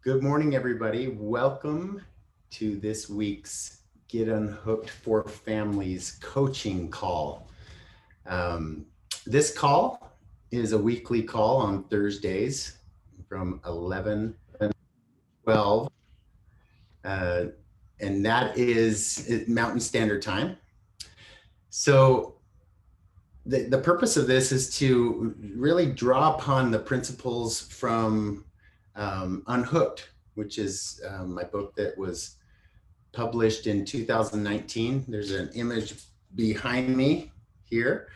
Good morning, everybody. Welcome to this week's Get Unhooked for Families coaching call. This call is a weekly call on Thursdays from 11 to 12, uh, and that is Mountain Standard Time. So the purpose of this is to really draw upon the principles from Unhooked, which is my book that was published in 2019. There's an image behind me here.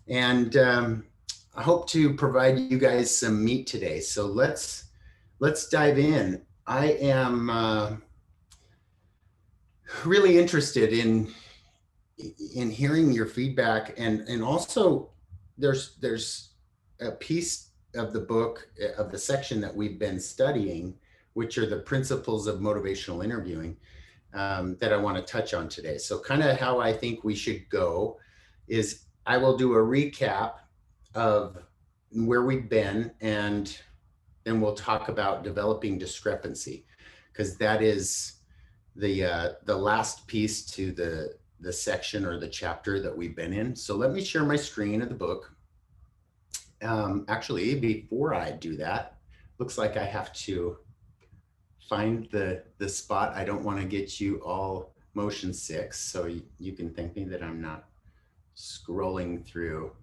And I hope to provide you guys some meat today. So let's dive in. I am really interested in hearing your feedback, and also there's a piece of the book, of the section that we've been studying, which are the principles of motivational interviewing, that I want to touch on today. So kind of how I think we should go is I will do a recap of where we've been, and then we'll talk about developing discrepancy, because that is the last piece to the section or the chapter that we've been in. So let me share my screen of the book. Actually, before I do that, looks like I have to find the spot. I don't want to get you all motion sick, so you can thank me that I'm not scrolling through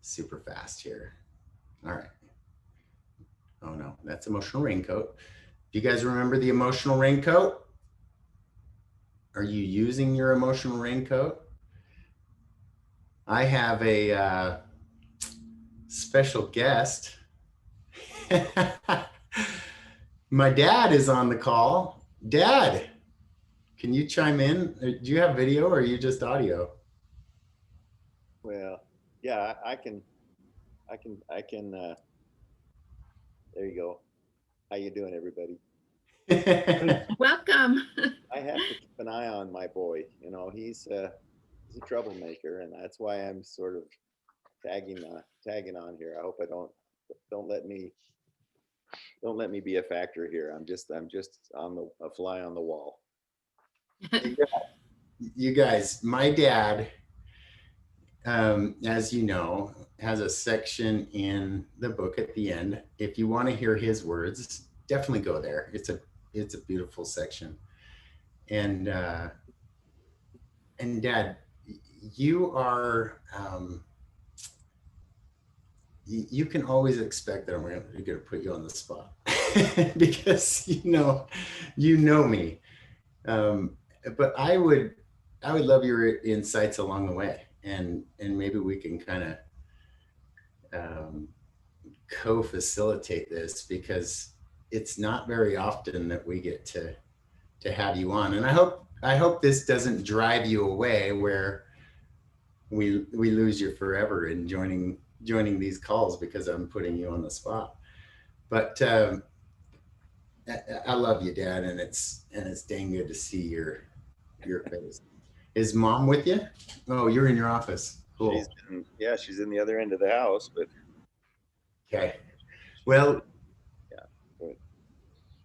super fast here. All right. Oh no, that's emotional raincoat. Do you guys remember the emotional raincoat? Are you using your emotional raincoat? I have a special guest. My dad is on the call. Dad, can you chime in? Do you have video or are you just audio? Well, yeah, I can, there you go. How you doing, everybody? Welcome. I have to keep an eye on my boy. You know, he's a troublemaker, and that's why I'm sort of tagging on here. I hope I don't let me be a factor here. I'm just on a fly on the wall. You guys, my dad, as you know, has a section in the book at the end. If you want to hear his words, definitely go there. It's a beautiful section. And Dad, you are you can always expect that I'm going to put you on the spot because you know me. But I would love your insights along the way, and maybe we can kind of co-facilitate this, because it's not very often that we get to have you on. And I hope this doesn't drive you away where we lose you forever in joining these calls because I'm putting you on the spot. But I love you, Dad, and it's dang good to see your face. Is Mom with you? Oh, you're in your office. Cool. She's in the other end of the house, but okay. Well, yeah.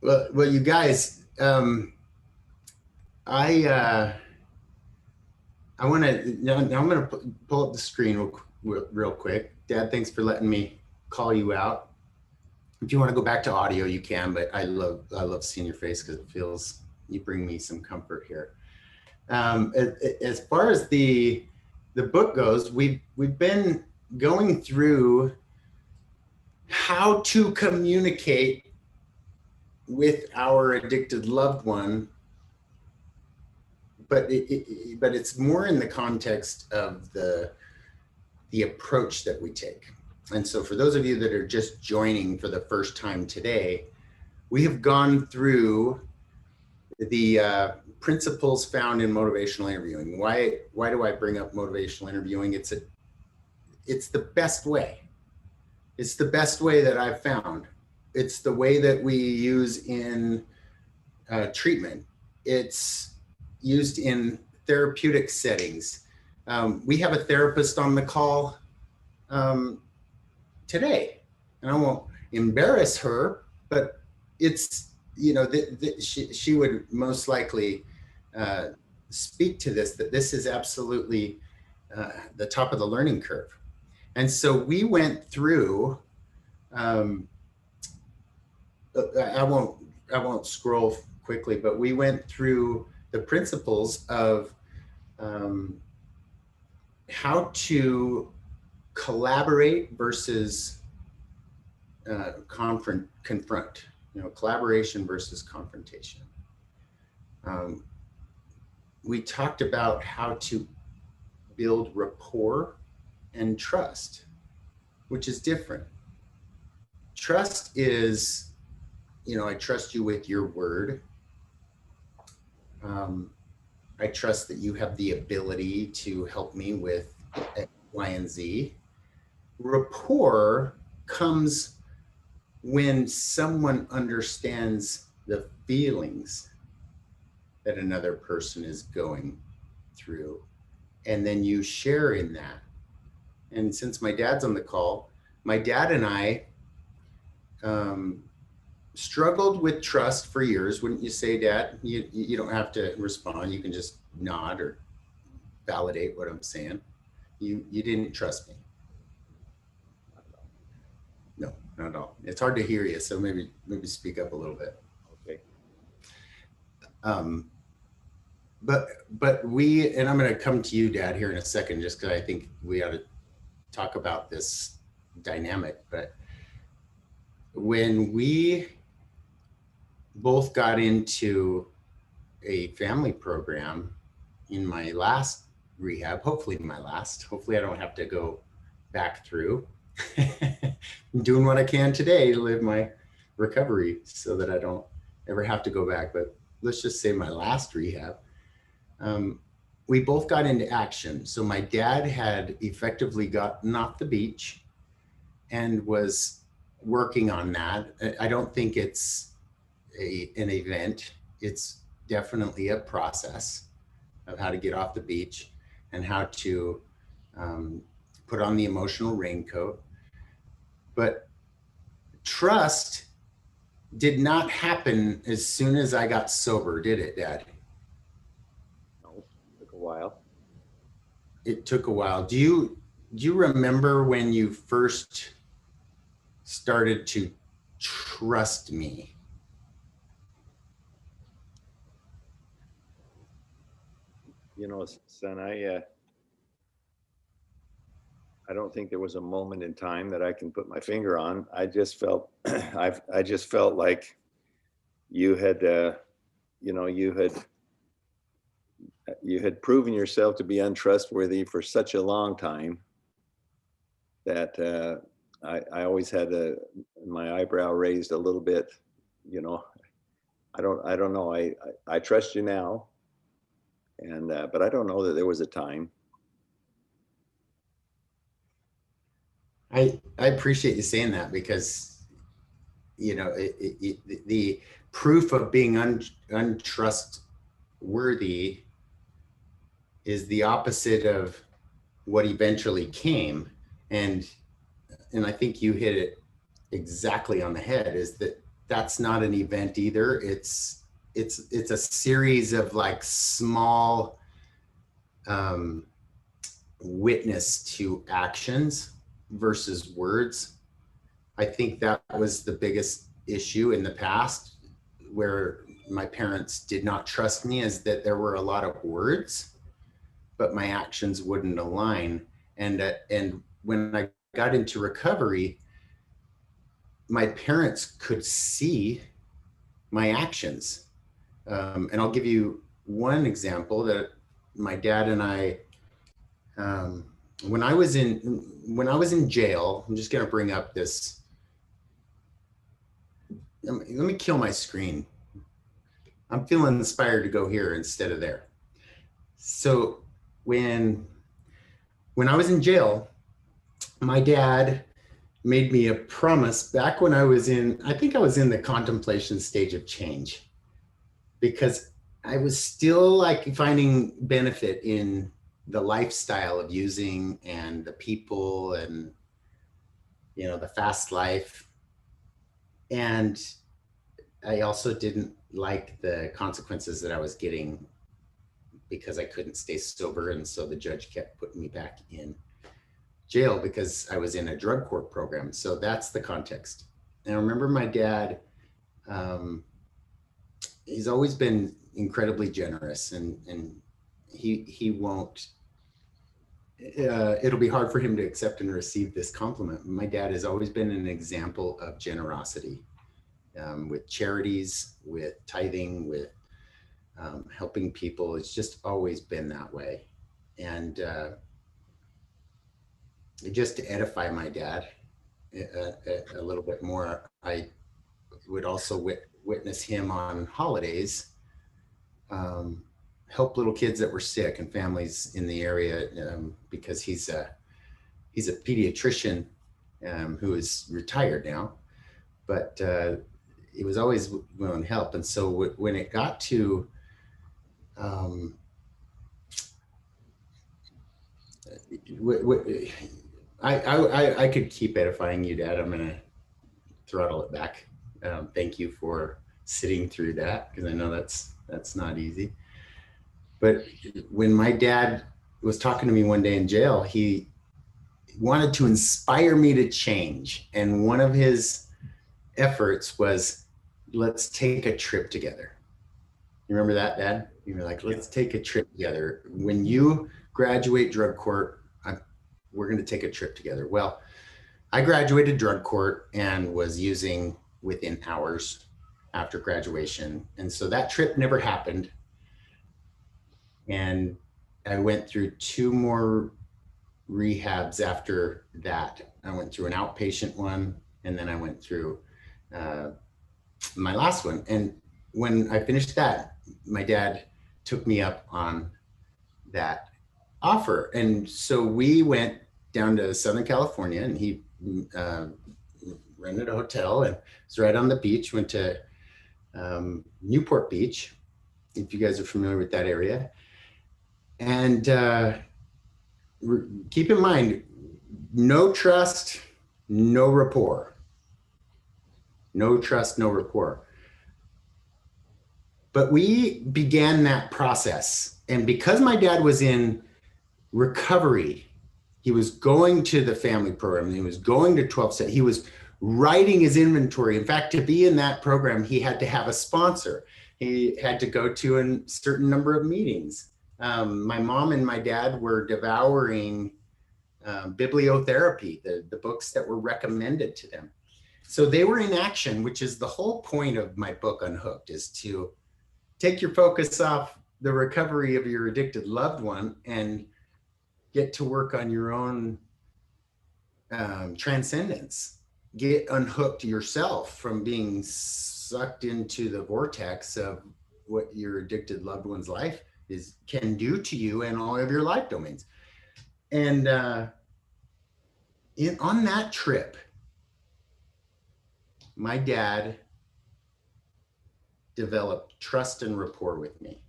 Well, you guys, I want to now. I'm going to pull up the screen real quick. Dad, thanks for letting me call you out. If you want to go back to audio, you can. But I love seeing your face because it feels you bring me some comfort here. As far as the book goes, we've been going through how to communicate with our addicted loved one, but it's more in the context of the approach that we take. And so for those of you that are just joining for the first time today, we have gone through the principles found in motivational interviewing. Why do I bring up motivational interviewing? It's the best way. It's the best way that I've found. It's the way that we use in treatment. It's used in therapeutic settings. We have a therapist on the call today, and I won't embarrass her, but it's she would most likely uh, speak to this, that this is absolutely the top of the learning curve. And so we went through, um, I won't, I won't scroll quickly, but we went through the principles of um, how to collaborate versus confront, collaboration versus confrontation. Um, we talked about how to build rapport and trust, which is different. Trust is, I trust you with your word. Um, I trust that you have the ability to help me with X, Y, and Z. Rapport comes when someone understands the feelings that another person is going through, and then you share in that. And since my dad's on the call, my dad and I um, struggled with trust for years. Wouldn't you say, Dad? You don't have to respond. You can just nod or validate what I'm saying. You didn't trust me. No, not at all. It's hard to hear you, so maybe speak up a little bit. Okay. Um, but we, and I'm going to come to you, Dad, here in a second, just because I think we ought to talk about this dynamic. But when we both got into a family program in my last rehab, hopefully hopefully I don't have to go back through. I'm doing what I can today to live my recovery so that I don't ever have to go back. But let's just say my last rehab, um, we both got into action. So my dad had effectively gotten off the beach and was working on that. I don't think it's an event. It's definitely a process of how to get off the beach and how to um, put on the emotional raincoat. But trust did not happen as soon as I got sober, did it, Dad? No, it took a while. It took a while. Do you remember when you first started to trust me? Son, I don't think there was a moment in time that I can put my finger on. I just felt, I just felt like you had, you know, you had proven yourself to be untrustworthy for such a long time that I always had my eyebrow raised a little bit. You know, I don't know. I trust you now, and but I don't know that there was a time. I appreciate you saying that because the proof of being untrustworthy is the opposite of what eventually came. And I think you hit it exactly on the head, is that that's not an event either. It's a series of like small um, witness to actions versus words. I think that was the biggest issue in the past where my parents did not trust me, is that there were a lot of words, but my actions wouldn't align. And when I got into recovery, my parents could see my actions. And I'll give you one example that my dad and I, um, when I was in jail, I'm just going to bring up this. Let me kill my screen. I'm feeling inspired to go here instead of there. So when when I was in jail, my dad made me a promise back when I think I was in the contemplation stage of change, because I was still like finding benefit in the lifestyle of using and the people and the fast life. And I also didn't like the consequences that I was getting because I couldn't stay sober. And so the judge kept putting me back in jail because I was in a drug court program. So that's the context. And I remember my dad, um, he's always been incredibly generous, and he won't, it'll be hard for him to accept and receive this compliment. My dad has always been an example of generosity, with charities, with tithing, with helping people. It's just always been that way. And just to edify my dad a little bit more, I would also witness him on holidays, um, help little kids that were sick and families in the area, because he's a pediatrician, who is retired now, but he was always willing to help. And so when it got to um, I could keep edifying you, Dad. I'm gonna throttle it back. Thank you for sitting through that, because I know that's not easy. But when my dad was talking to me one day in jail, he wanted to inspire me to change, and one of his efforts was, let's take a trip together. You remember that, Dad? You were like, let's take a trip together. When you graduate drug court, we're going to take a trip together. Well, I graduated drug court and was using within hours after graduation. And so that trip never happened. And I went through 2 more rehabs after that. I went through an outpatient one, and then I went through my last one. And when I finished that, my dad took me up on that offer. And so we went down to Southern California, and he rented a hotel, and it's right on the beach. Went to Newport Beach, if you guys are familiar with that area. And keep in mind, no trust, no rapport. No trust, no rapport. But we began that process. And because my dad was in recovery, he was going to the family program, he was going to 12 step, he was writing his inventory. In fact, to be in that program, he had to have a sponsor. He had to go to a certain number of meetings. My mom and my dad were devouring bibliotherapy, the books that were recommended to them. So they were in action, which is the whole point of my book, Unhooked, is to take your focus off the recovery of your addicted loved one and get to work on your own transcendence. Get unhooked yourself from being sucked into the vortex of what your addicted loved one's life can do to you and all of your life domains. And on that trip, my dad developed trust and rapport with me.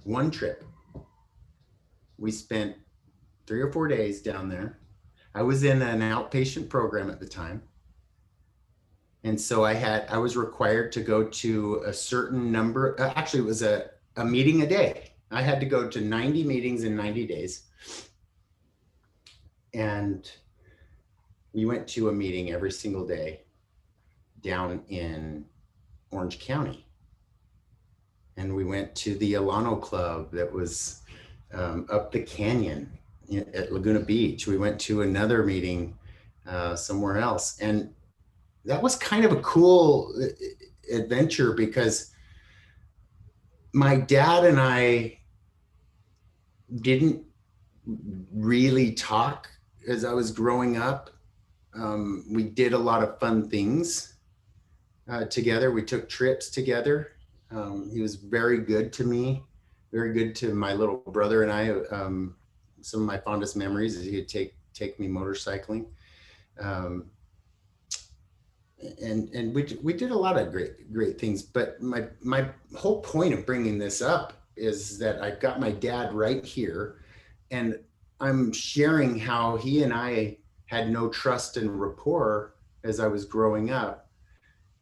One trip, we spent 3 or 4 days down there. I was in an outpatient program at the time. And so I was required to go to a certain number, actually it was a meeting a day. I had to go to 90 meetings in 90 days. And we went to a meeting every single day down in Orange County. And we went to the Alano Club that was up the canyon at Laguna Beach. We went to another meeting somewhere else. And that was kind of a cool adventure, because my dad and I didn't really talk as I was growing up. We did a lot of fun things together. We took trips together. He was very good to me, very good to my little brother and I. Some of my fondest memories is he'd take me motorcycling. And we did a lot of great things. But my whole point of bringing this up is that I've got my dad right here, and I'm sharing how he and I had no trust and rapport as I was growing up.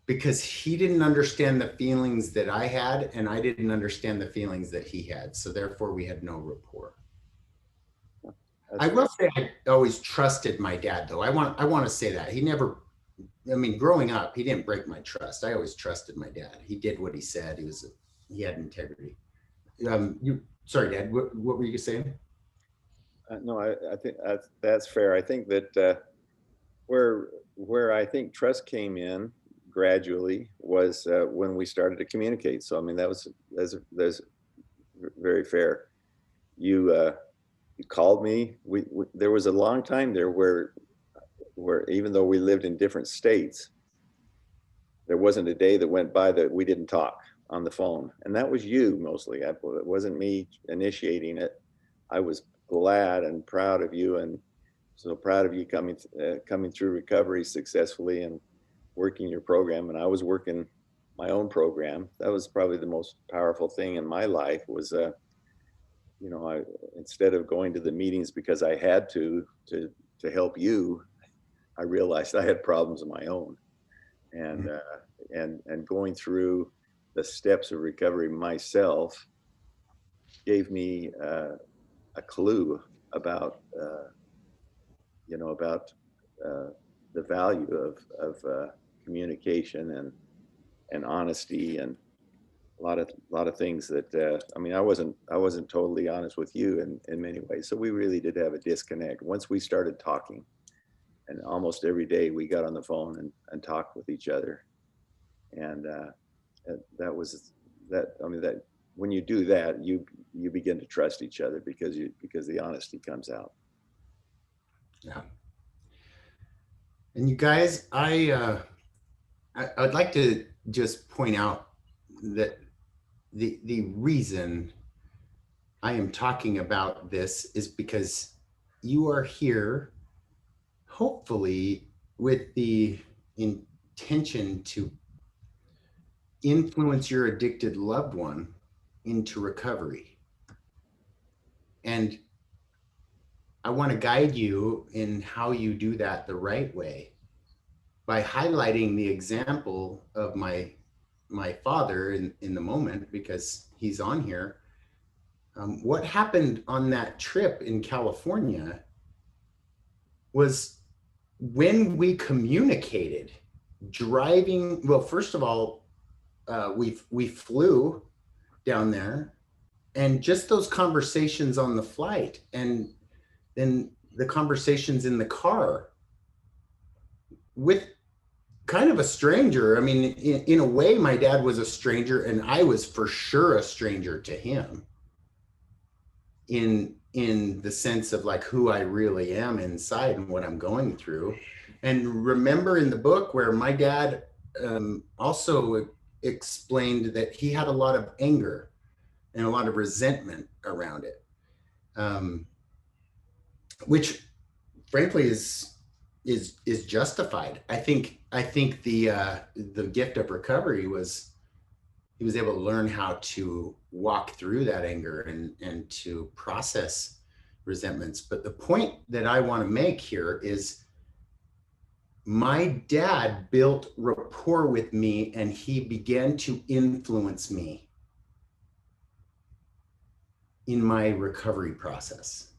because he didn't understand the feelings that I had, and I didn't understand the feelings that he had. So therefore, we had no rapport. That's I fair. will say I always trusted my dad, though. I want to say that he never. I mean, growing up, he didn't break my trust. I always trusted my dad. He did what he said. He had integrity. Sorry, Dad. What were you saying? No, I think that's fair. I think that where I think trust came in gradually was when we started to communicate. So I mean, that's very fair. You called me. We there was a long time there where even though we lived in different states, there wasn't a day that went by that we didn't talk on the phone, and that was you mostly. It wasn't me initiating it. I was glad and proud of you, and so proud of you coming through recovery successfully and working your program. And I was working my own program. That was probably the most powerful thing in my life. Was I instead of going to the meetings because I had to help you, I realized I had problems of my own, and and going through the steps of recovery myself gave me a clue about about the value of communication and honesty, and a lot of things that I mean, I wasn't totally honest with you in many ways. So we really did have a disconnect once we started talking, and almost every day we got on the phone and talked with each other. And that was that. I mean, that when you do that, you begin to trust each other because the honesty comes out. Yeah. And you guys, I'd like to just point out that the reason I am talking about this is because you are here, hopefully, with the intention to influence your addicted loved one into recovery. And I want to guide you in how you do that the right way by highlighting the example of my father in the moment, because he's on here. What happened on that trip in California was when we communicated driving. Well, first of all, we flew down there, and just those conversations on the flight, and then the conversations in the car with kind of a stranger. I mean, in a way, my dad was a stranger, and I was for sure a stranger to him in the sense of like who I really am inside and what I'm going through. And remember in the book where my dad also explained that he had a lot of anger and a lot of resentment around it, which frankly is justified. I think the gift of recovery was he was able to learn how to walk through that anger and to process resentments. But the point that I want to make here is my dad built rapport with me, and he began to influence me in my recovery process.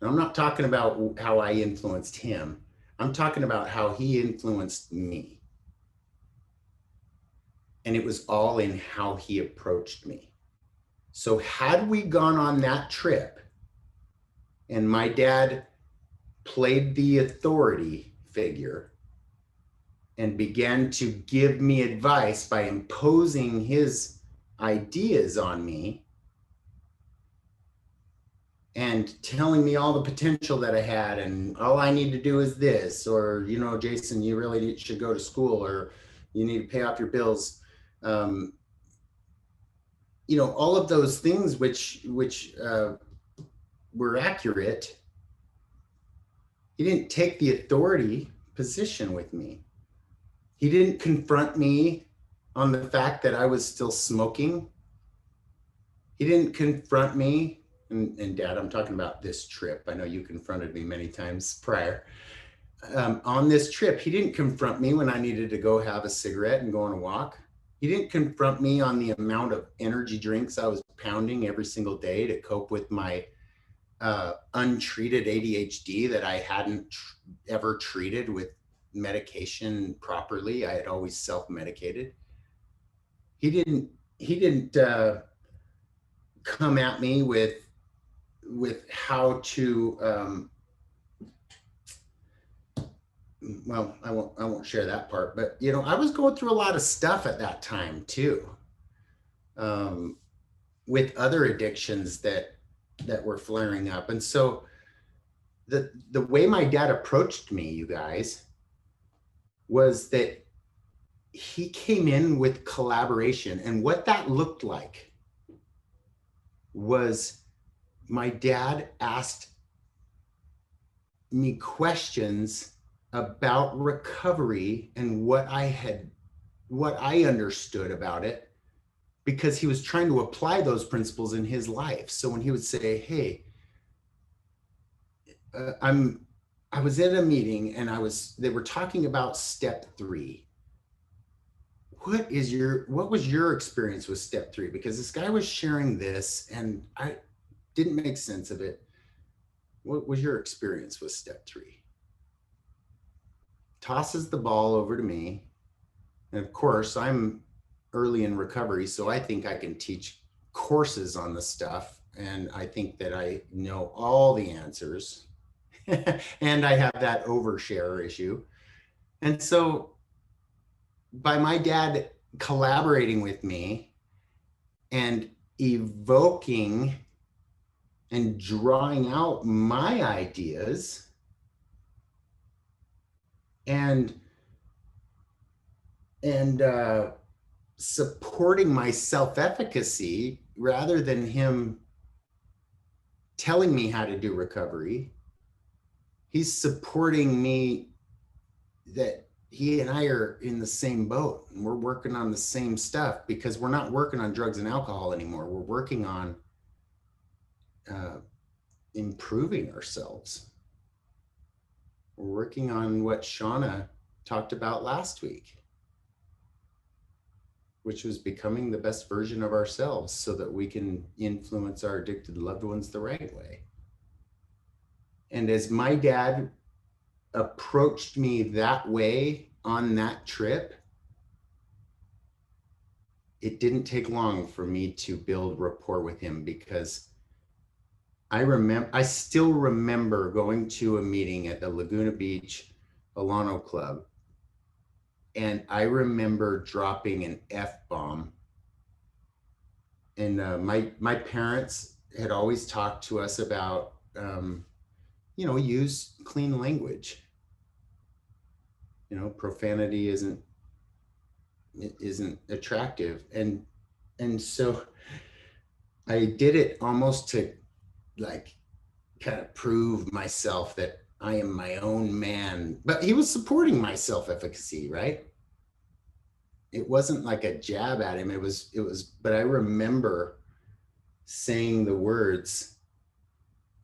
And I'm not talking about how I influenced him. I'm talking about how he influenced me. And it was all in how he approached me. So had we gone on that trip and my dad played the authority figure and began to give me advice by imposing his ideas on me and telling me all the potential that I had, and all I need to do is this, or, Jason, you really should go to school, or you need to pay off your bills. All of those things which were accurate. He didn't take the authority position with me. He didn't confront me on the fact that I was still smoking. He didn't confront me. And Dad, I'm talking about this trip. I know you confronted me many times prior. on this trip, he didn't confront me when I needed to go have a cigarette and go on a walk. He didn't confront me on the amount of energy drinks I was pounding every single day to cope with my untreated ADHD that I hadn't ever treated with medication properly. I had always self-medicated. He didn't come at me with how to well, I won't share that part, but I was going through a lot of stuff at that time too, um, with other addictions that were flaring up. And so the way my dad approached me, you guys, was that he came in with collaboration. And what that looked like was my dad asked me questions about recovery and what I understood about it, because he was trying to apply those principles in his life. So when he would say, "Hey, I was at a meeting and they were talking about step 3. What was your experience with step 3? Because this guy was sharing this and I didn't make sense of it. What was your experience with step 3?" Tosses the ball over to me. And of course, I'm early in recovery, so I think I can teach courses on the stuff. And I think that I know all the answers. And I have that overshare issue. And so by my dad collaborating with me and evoking and drawing out my ideas and supporting my self-efficacy rather than him telling me how to do recovery, he's supporting me that he and I are in the same boat and we're working on the same stuff, because we're not working on drugs and alcohol anymore. We're working on improving ourselves. We're working on what Shauna talked about last week, which was becoming the best version of ourselves so that we can influence our addicted loved ones the right way. And as my dad approached me that way on that trip, it didn't take long for me to build rapport with him, because I still remember going to a meeting at the Laguna Beach Alano Club, and I remember dropping an F-bomb. And my parents had always talked to us about, use clean language. Profanity isn't attractive. And so I did it almost to like kind of prove myself that I am my own man. But he was supporting my self-efficacy, right? It wasn't like a jab at him. It was, but I remember saying the words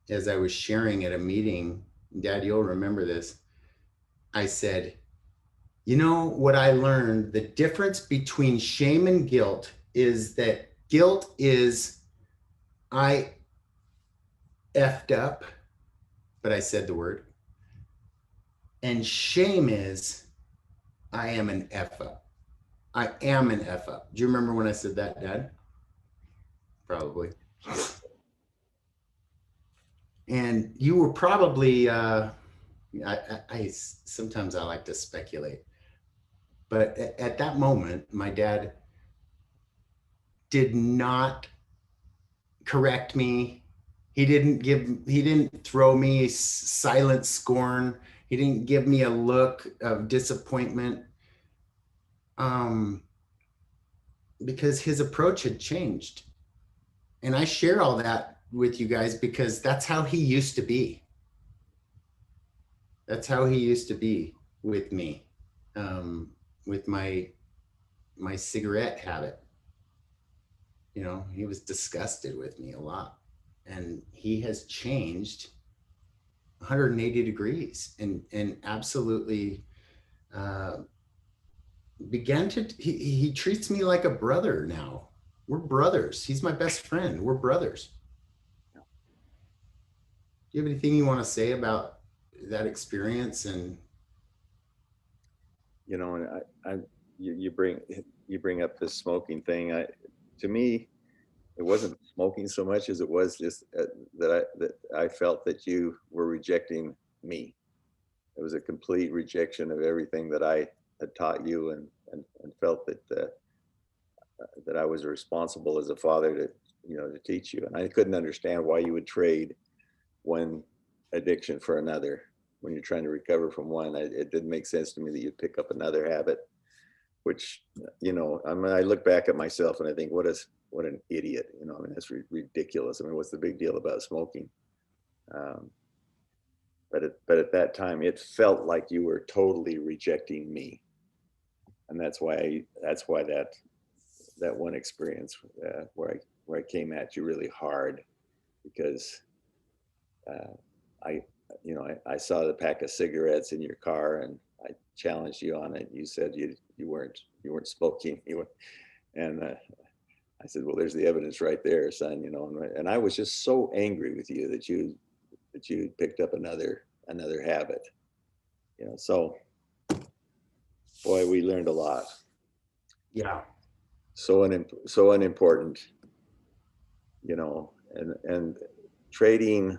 as I was sharing at a meeting. Dad, you'll remember this. I said, what I learned, the difference between shame and guilt is that guilt is I effed up, but I said the word. And shame is I am an F up. I am an F up. Do you remember when I said that, Dad? Probably. And you were probably, I sometimes I like to speculate, but at that moment, my dad did not correct me. He didn't throw me silent scorn. He didn't give me a look of disappointment, because his approach had changed. And I share all that with you guys because that's how he used to be. That's how he used to be with me, with my cigarette habit. He was disgusted with me a lot, and he has changed 180 degrees and absolutely began to, he treats me like a brother now. We're brothers. He's my best friend. We're brothers. Do you have anything you want to say about that experience? And You know, and you bring up the smoking thing. To me, it wasn't smoking so much as it was just that I felt that you were rejecting me. It was a complete rejection of everything that I had taught you, and felt that I was responsible as a father to, to teach you. And I couldn't understand why you would trade one addiction for another when you're trying to recover from one. It didn't make sense to me that you'd pick up another habit, which, I mean, I look back at myself and I think, what an idiot, I mean, that's ridiculous. I mean, what's the big deal about smoking? But at that time, it felt like you were totally rejecting me. And that's why that one experience where I came at you really hard, because I saw the pack of cigarettes in your car and I challenged you on it. You said you weren't smoking. And I said, well, there's the evidence right there, son. And I was just so angry with you that you picked up another habit. So boy, we learned a lot. yeah, So unimportant, and trading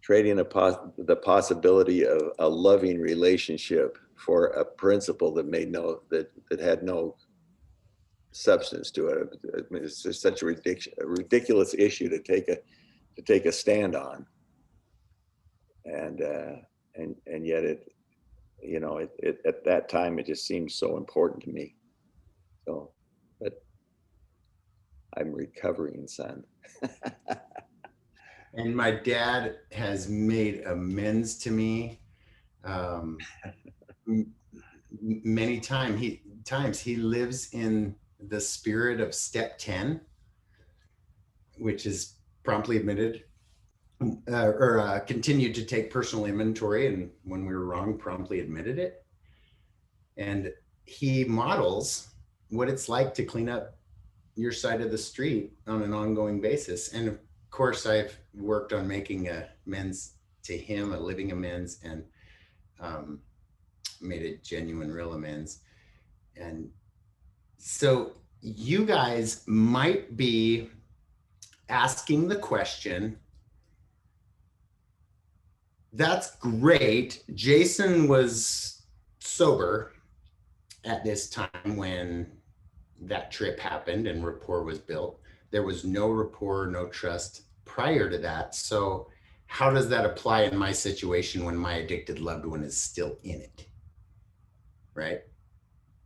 the possibility of a loving relationship for a principle that had no substance to it. I mean, it's just such a ridiculous issue to take a stand on, and yet it at that time it just seemed so important to me. So, but I'm recovering, son. and my dad has made amends to me many times. He lives in the spirit of step 10, which is promptly admitted or continued to take personal inventory, and when we were wrong, promptly admitted it. And he models what it's like to clean up your side of the street on an ongoing basis. And of course, I've worked on making amends to him, a living amends, and made a genuine, real amends. And so you guys might be asking the question, that's great. Jason was sober at this time when that trip happened and rapport was built. There was no rapport, no trust prior to that. So how does that apply in my situation when my addicted loved one is still in it? Right?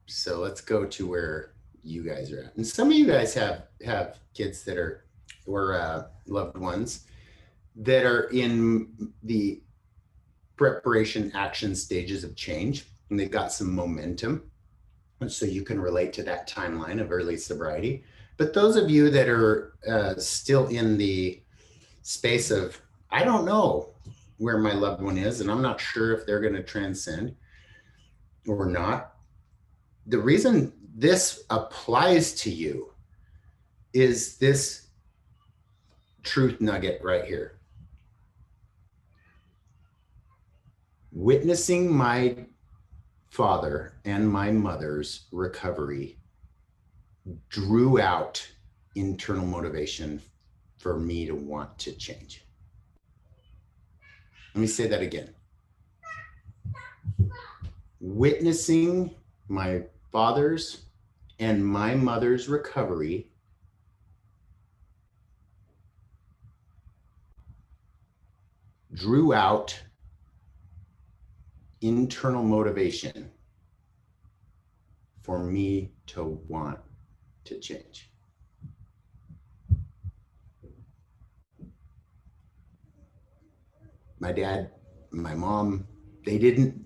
So let's go to where you guys are at. And some of you guys have kids that are, or loved ones that are in the preparation action stages of change, and they've got some momentum. And so you can relate to that timeline of early sobriety. But those of you that are still in the space of, I don't know where my loved one is, and I'm not sure if they're going to transcend or not. The reason this applies to you is this truth nugget right here. Witnessing my father and my mother's recovery drew out internal motivation for me to want to change. Let me say that again. Witnessing my father's and my mother's recovery drew out internal motivation for me to want to change. My dad, my mom, they didn't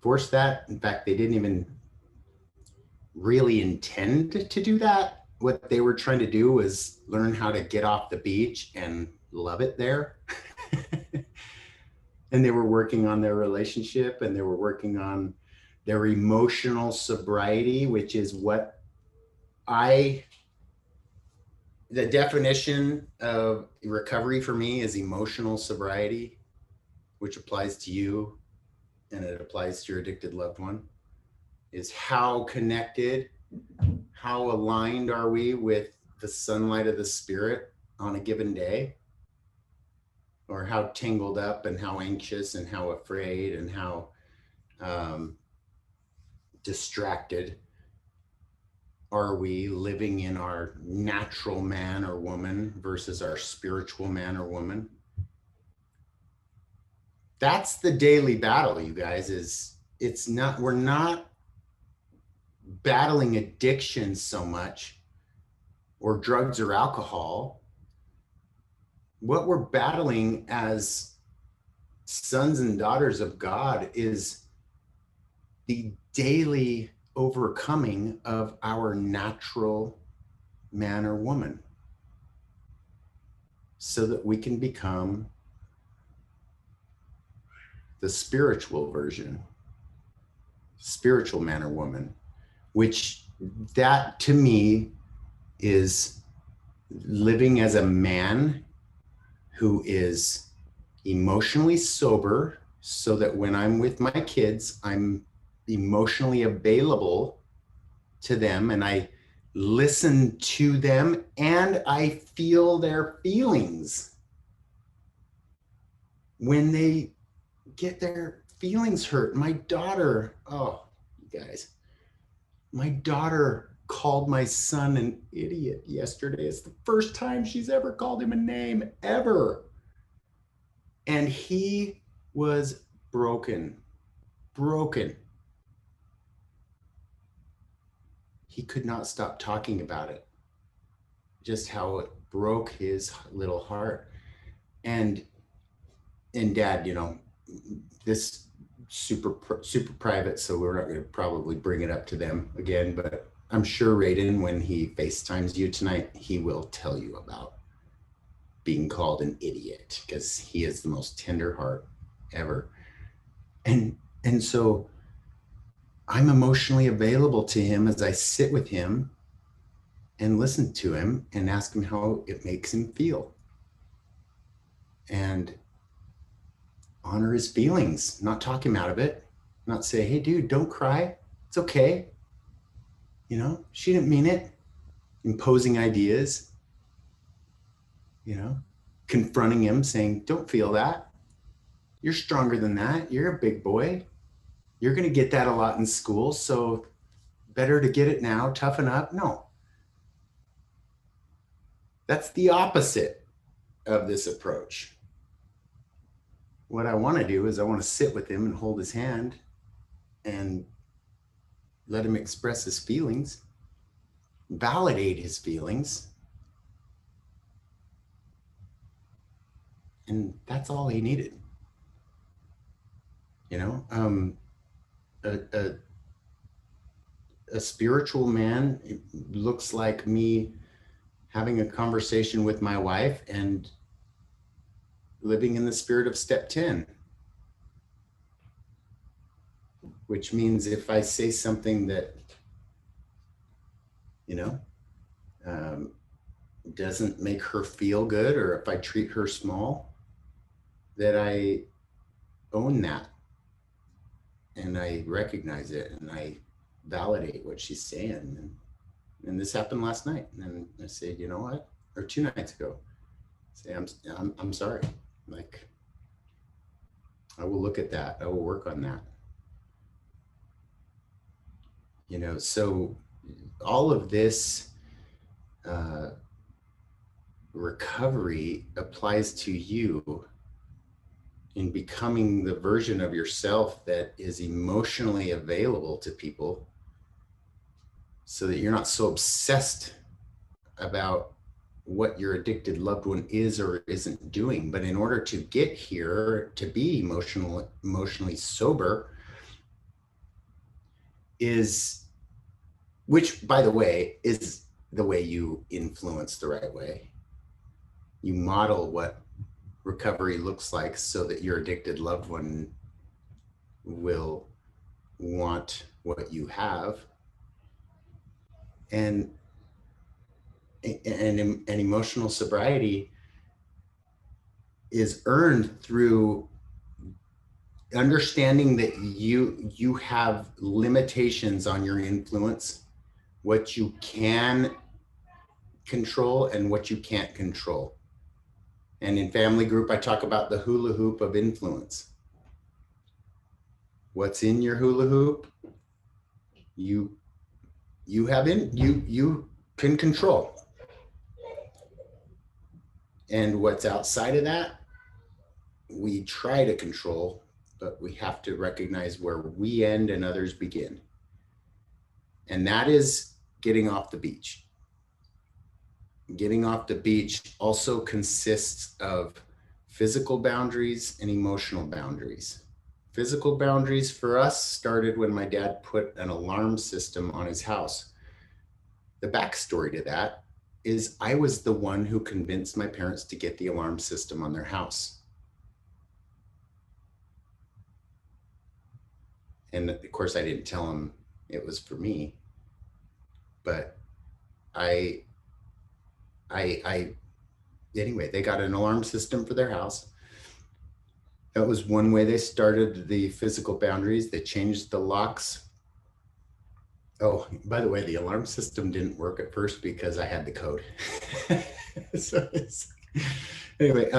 force that. In fact, they didn't even really intend to do that. What they were trying to do was learn how to get off the beach and love it there. and they were working on their relationship, and they were working on their emotional sobriety, which is what the definition of recovery for me is emotional sobriety, which applies to you and it applies to your addicted loved one, is how connected, how aligned are we with the sunlight of the spirit on a given day, or how tangled up and how anxious and how afraid and how distracted are we living in our natural man or woman versus our spiritual man or woman. That's the daily battle, you guys. We're not battling addiction so much, or drugs or alcohol. What we're battling as sons and daughters of God is the daily overcoming of our natural man or woman, so that we can become the spiritual version, spiritual man or woman, which that to me is living as a man who is emotionally sober, so that when I'm with my kids, I'm emotionally available to them and I listen to them and I feel their feelings when they get their feelings hurt. My daughter, oh, you guys, my daughter called my son an idiot yesterday. It's the first time she's ever called him a name, ever. And he was broken. He could not stop talking about it, just how it broke his little heart. And Dad, this super private, so we're not going to probably bring it up to them again, but I'm sure Raiden, when he FaceTimes you tonight, he will tell you about being called an idiot, because he is the most tender heart ever. And so I'm emotionally available to him as I sit with him and listen to him and ask him how it makes him feel, and honor his feelings, not talk him out of it, not say, hey dude, don't cry, it's okay, she didn't mean it, imposing ideas, confronting him, saying, don't feel that, you're stronger than that, you're a big boy, you're going to get that a lot in school, so better to get it now, toughen up. No, that's the opposite of this approach. What I want to do is I want to sit with him and hold his hand and let him express his feelings, validate his feelings. And that's all he needed. A spiritual man looks like me having a conversation with my wife and living in the spirit of step 10, which means if I say something that, doesn't make her feel good, or if I treat her small, that I own that and I recognize it and I validate what she's saying. And this happened last night. And I said, you know what? Or 2 nights ago, say, I'm sorry. Like, I will look at that. I will work on that. So all of this recovery applies to you in becoming the version of yourself that is emotionally available to people, so that you're not so obsessed about what your addicted loved one is or isn't doing. But in order to get here, to be emotionally sober, which by the way is the way you influence the right way. You model what recovery looks like so that your addicted loved one will want what you have. And emotional sobriety is earned through understanding that you have limitations on your influence, what you can control and what you can't control. And in family group, I talk about the hula hoop of influence. What's in your hula hoop, you can control. And what's outside of that, we try to control, but we have to recognize where we end and others begin. And that is getting off the beach. Getting off the beach also consists of physical boundaries and emotional boundaries. Physical boundaries for us started when my dad put an alarm system on his house. The backstory to that is I was the one who convinced my parents to get the alarm system on their house. And of course, I didn't tell them it was for me, but anyway, they got an alarm system for their house. That was one way they started the physical boundaries. They changed the locks. Oh, by the way, the alarm system didn't work at first because I had the code. So anyway,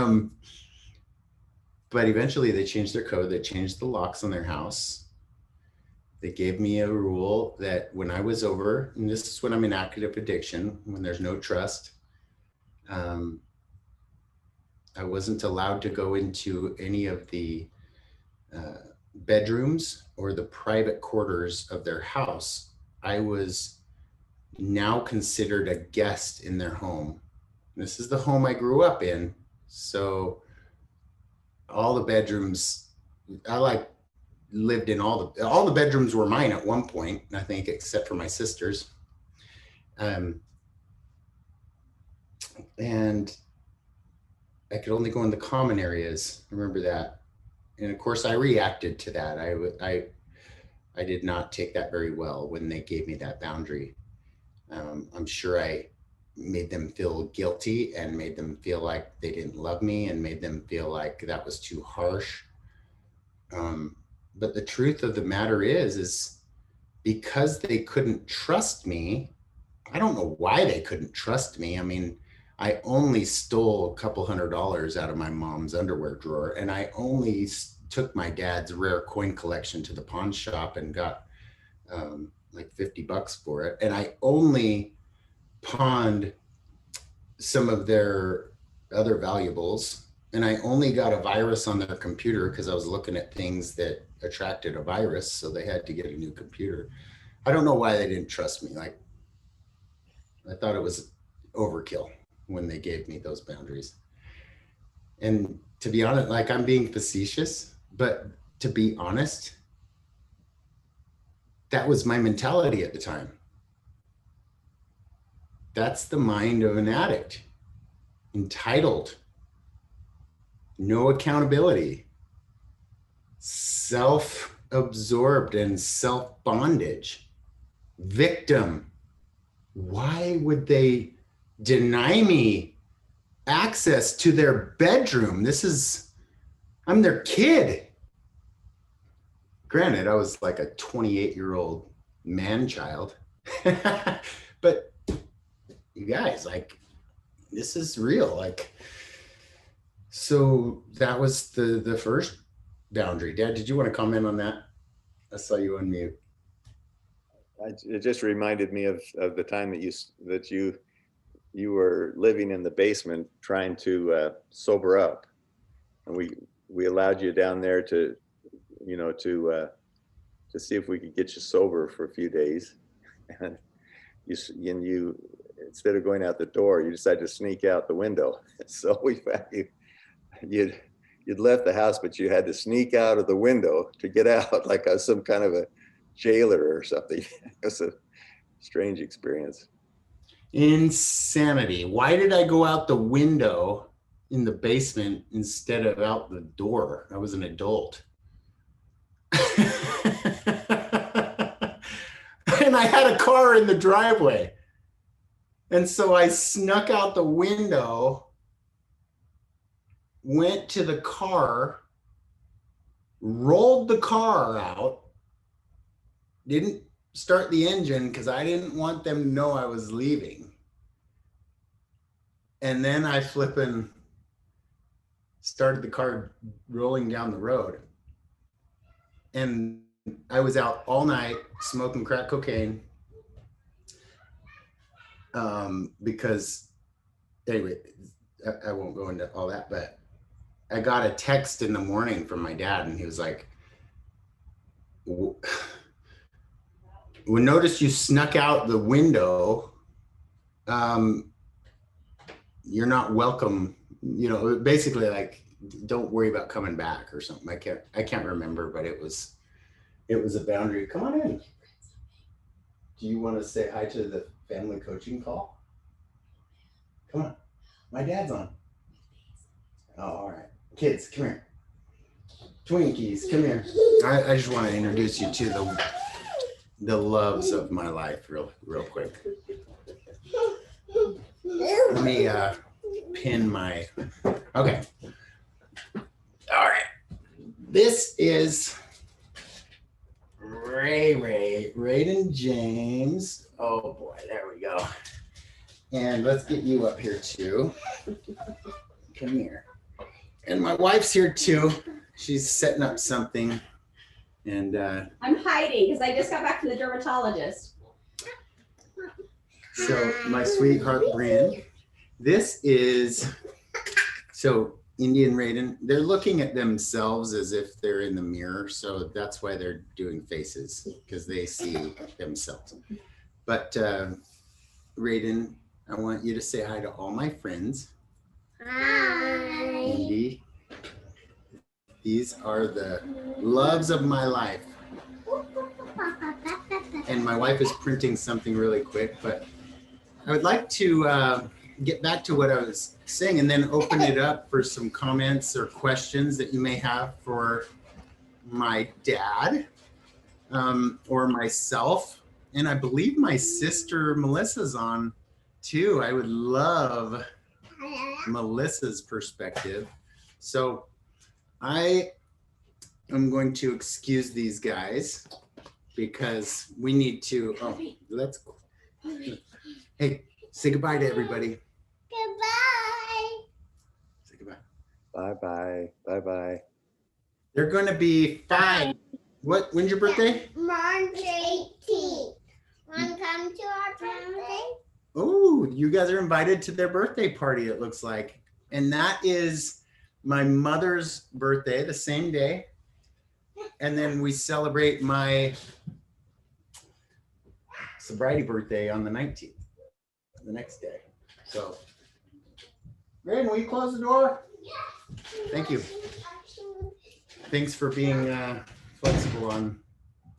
but eventually they changed their code. They changed the locks on their house. They gave me a rule that when I was over, and this is when I'm in active addiction, when there's no trust, I wasn't allowed to go into any of the bedrooms or the private quarters of their house. I was now considered a guest in their home. This is the home I grew up in. So all the bedrooms, I lived in all the bedrooms were mine at one point, I think, except for my sister's. And I could only go in the common areas. I remember that. And of course I reacted to that. I did not take that very well when they gave me that boundary. I'm sure I made them feel guilty and made them feel like they didn't love me and made them feel like that was too harsh. But the truth of the matter is because they couldn't trust me, I don't know why they couldn't trust me. I mean, I only stole a couple $100 out of my mom's underwear drawer, and I only took my dad's rare coin collection to the pawn shop and got like $50 for it. And I only pawned some of their other valuables, and I only got a virus on their computer because I was looking at things that attracted a virus, so they had to get a new computer. I don't know why they didn't trust me. Like, I thought it was overkill when they gave me those boundaries. And to be honest, like, I'm being facetious, but to be honest, that was my mentality at the time. That's the mind of an addict. Entitled, no accountability, self-absorbed and self-bondage, victim. Why would they deny me access to their bedroom? I'm their kid. Granted, I was like a 28-year-old man child, but you guys, like, this is real. Like, so that was the first boundary. Dad, did you want to comment on that? I saw you unmute. It just reminded me of the time that you were living in the basement trying to sober up, and we allowed you down there to see if we could get you sober for a few days, and you instead of going out the door, you decided to sneak out the window. So we found you'd left the house, but you had to sneak out of the window to get out, like some kind of a jailer or something. It was a strange experience. Insanity. Why did I go out the window? in the basement instead of out the door. I was an adult. And I had a car in the driveway. And so I snuck out the window, went to the car, rolled the car out, didn't start the engine because I didn't want them to know I was leaving. And then I flipping started the car rolling down the road. And I was out all night smoking crack cocaine. Because anyway, I won't go into all that, but I got a text in the morning from my dad, and he was like, "We noticed you snuck out the window. You're not welcome." You know, basically like, don't worry about coming back or something. I can't remember, but it was a boundary. Come on in. Do you want to say hi to the family coaching call? Come on. My dad's on. Oh, all right. Kids, come here. Twinkies, come here. I just want to introduce you to the loves of my life real quick. Let me pin my, okay. All right. This is Raiden James. Oh boy, there we go. And let's get you up here too. Come here. And my wife's here too. She's setting up something. And I'm hiding because I just got back from the dermatologist. So my sweetheart Bryn. This is, so Indian Raiden, they're looking at themselves as if they're in the mirror. So that's why they're doing faces, because they see themselves. But Raiden, I want you to say hi to all my friends. Hi. Indy. These are the loves of my life. And my wife is printing something really quick, but I would like to get back to what I was saying and then open it up for some comments or questions that you may have for my dad or myself. And I believe my sister Melissa's on too. I would love Melissa's perspective. So I am going to excuse these guys because we need to, let's go. Hey, say goodbye to everybody. Goodbye. Say goodbye. Bye-bye. Bye-bye. They're going to be 5. When's your birthday? March 18th. Want to come to our birthday? Oh, you guys are invited to their birthday party, it looks like. And that is my mother's birthday, the same day. And then we celebrate my sobriety birthday on the 19th, the next day. So, Raiden, will you close the door? Thank you. Thanks for being flexible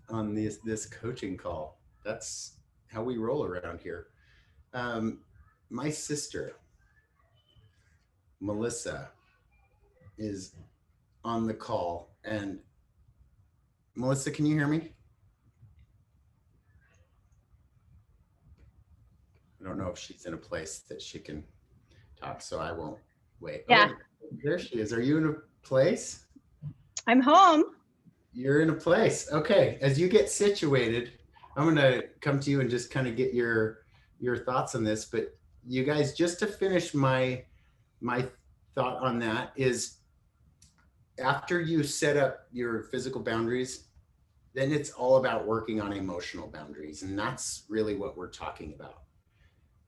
on this coaching call. That's how we roll around here. My sister, Melissa, is on the call. And Melissa, can you hear me? I don't know if she's in a place that she can talk, so I won't wait. Yeah. Oh, there she is. Are you in a place? I'm home. You're in a place. Okay. As you get situated, I'm going to come to you and just kind of get your thoughts on this. But you guys, just to finish my thought on that is, after you set up your physical boundaries, then it's all about working on emotional boundaries. And that's really what we're talking about,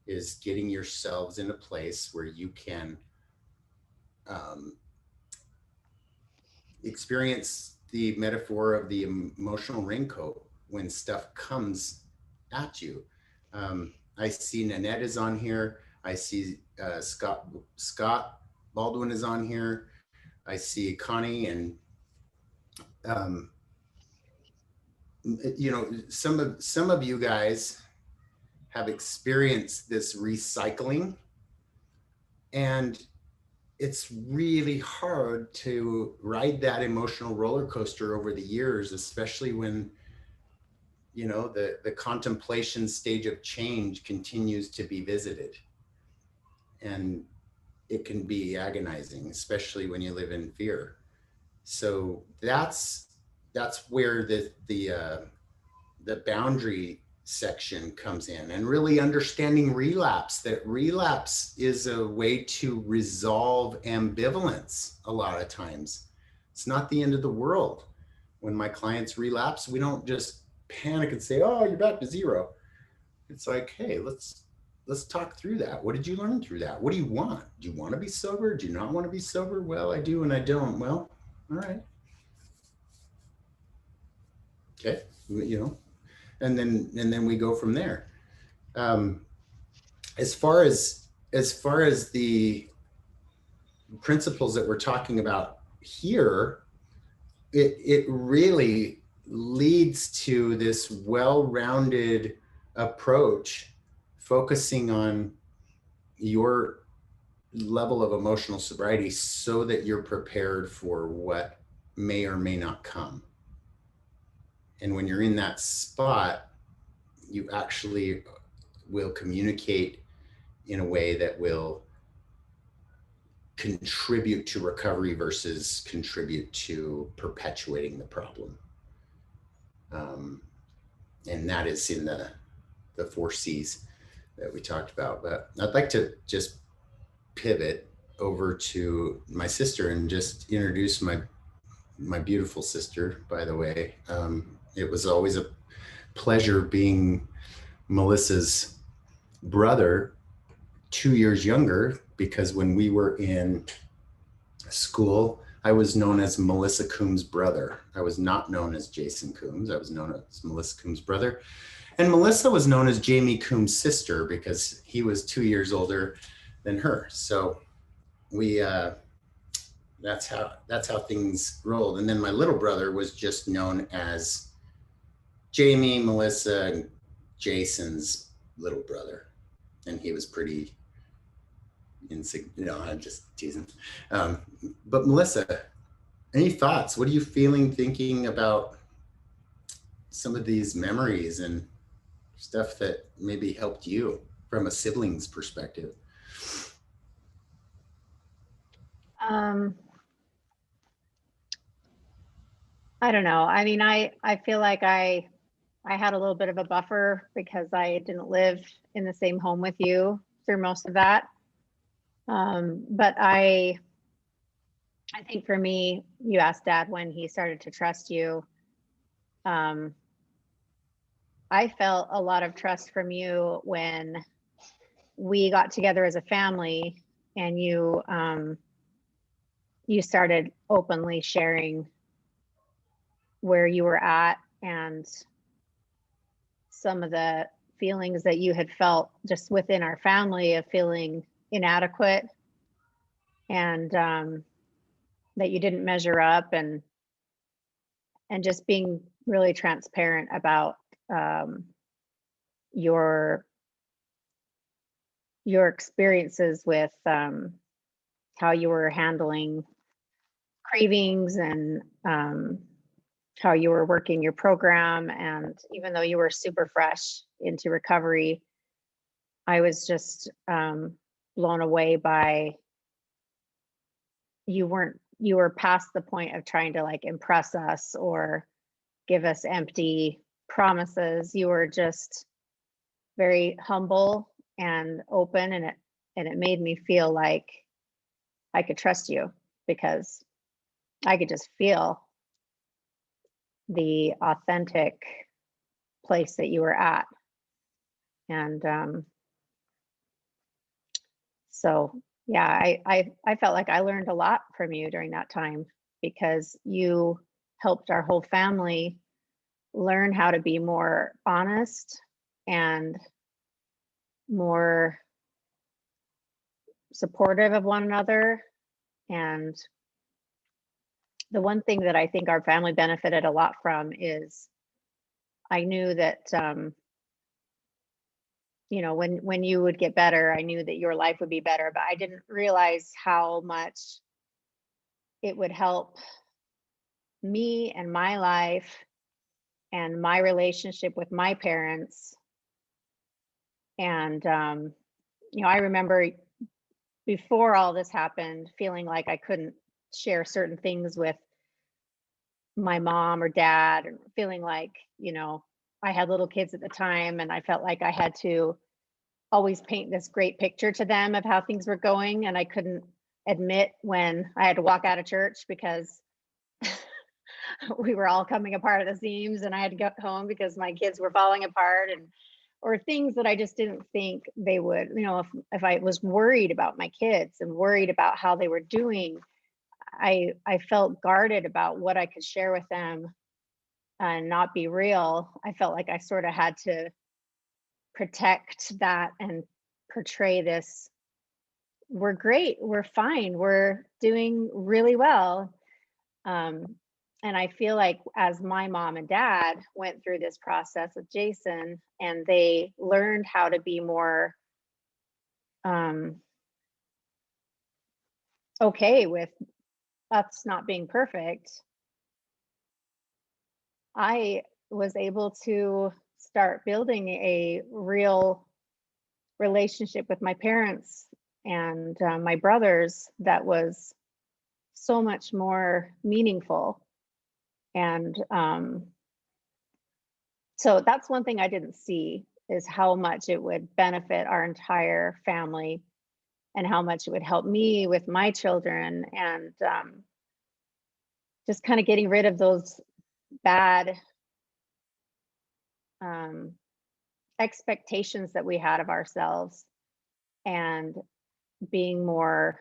is getting yourselves in a place where you can experience the metaphor of the emotional raincoat when stuff comes at you. I see Nanette is on here. I see Scott Baldwin is on here. I see Connie, and you know, some of you guys have experienced this recycling, and it's really hard to ride that emotional roller coaster over the years, especially when, you know, the contemplation stage of change continues to be visited. And it can be agonizing, especially when you live in fear. So that's where the boundary section comes in, and really understanding relapse, that relapse is a way to resolve ambivalence. A lot of times it's not the end of the world. When my clients relapse, we don't just panic and say, oh, you're back to zero. It's like, hey, let's talk through that. What did you learn through that? What do you want? Do you want to be sober? Do you not want to be sober? Well, I do and I don't. Well, all right. Okay. You know, and then we go from there. Um, as far as the principles that we're talking about here, it really leads to this well-rounded approach, focusing on your level of emotional sobriety so that you're prepared for what may or may not come. And when you're in that spot, you actually will communicate in a way that will contribute to recovery versus contribute to perpetuating the problem. And that is in the 4 C's that we talked about. But I'd like to just pivot over to my sister and just introduce my beautiful sister, by the way. It was always a pleasure being Melissa's brother, 2 years younger, because when we were in school, I was known as Melissa Coombs' brother. I was not known as Jason Coombs. I was known as Melissa Coombs' brother. And Melissa was known as Jamie Coombs' sister because he was 2 years older than her. So we that's how things rolled. And then my little brother was just known as Jamie, Melissa, and Jason's little brother. And he was pretty insignificant. No, I'm just teasing. But Melissa, any thoughts? What are you thinking about some of these memories and stuff that maybe helped you from a sibling's perspective? I don't know. I mean, I feel like I had a little bit of a buffer because I didn't live in the same home with you through most of that. But I think for me, you asked Dad when he started to trust you. I felt a lot of trust from you when we got together as a family and you started openly sharing where you were at and some of the feelings that you had felt just within our family of feeling inadequate and that you didn't measure up, and just being really transparent about your experiences with how you were handling cravings and how you were working your program. And even though you were super fresh into recovery, I was just blown away by you were past the point of trying to like impress us or give us empty promises. You were just very humble and open, and it made me feel like I could trust you because I could just feel the authentic place that you were at. And so yeah, I felt like I learned a lot from you during that time because you helped our whole family learn how to be more honest and more supportive of one another. And the one thing that I think our family benefited a lot from is I knew that you know, when you would get better, I knew that your life would be better, but I didn't realize how much it would help me and my life and my relationship with my parents. And, you know, I remember before all this happened, feeling like I couldn't share certain things with my mom or dad, and feeling like, you know, I had little kids at the time and I felt like I had to always paint this great picture to them of how things were going. And I couldn't admit when I had to walk out of church because we were all coming apart at the seams and I had to go home because my kids were falling apart, and or things that I just didn't think they would, you know, if I was worried about my kids and worried about how they were doing, I felt guarded about what I could share with them and not be real. I felt like I sort of had to protect that and portray this, we're great, we're fine, we're doing really well. And I feel like as my mom and dad went through this process with Jason and they learned how to be more okay with us not being perfect, I was able to start building a real relationship with my parents and my brothers that was so much more meaningful. And so that's one thing I didn't see, is how much it would benefit our entire family and how much it would help me with my children, and just kind of getting rid of those bad expectations that we had of ourselves and being more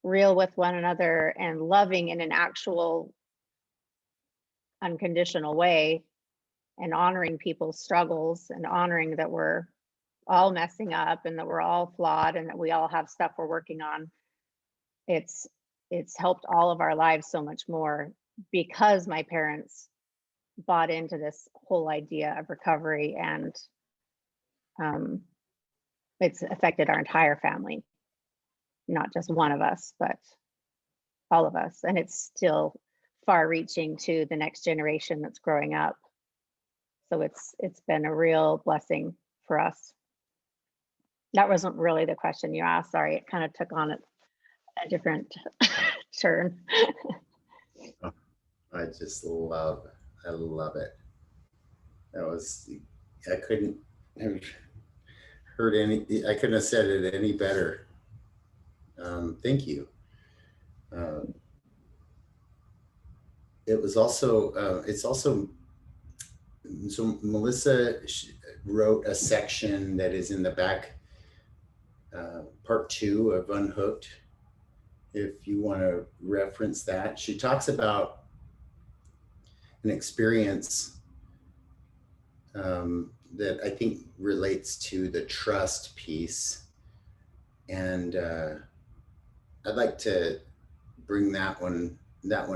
real with one another and loving in an actual unconditional way, and honoring people's struggles and honoring that we're all messing up and that we're all flawed and that we all have stuff we're working on. It's helped all of our lives so much more because my parents bought into this whole idea of recovery, and it's affected our entire family, not just one of us, but all of us. And it's still far reaching to the next generation that's growing up. So it's been a real blessing for us. That wasn't really the question you asked. Sorry, it kind of took on a different turn. I just love it. That was, I couldn't have heard I couldn't have said it any better. Thank you. It was also, it's also, so Melissa wrote a section that is in the back, part 2 of Unhooked. If you want to reference that, she talks about an experience that I think relates to the trust piece. And I'd like to bring that one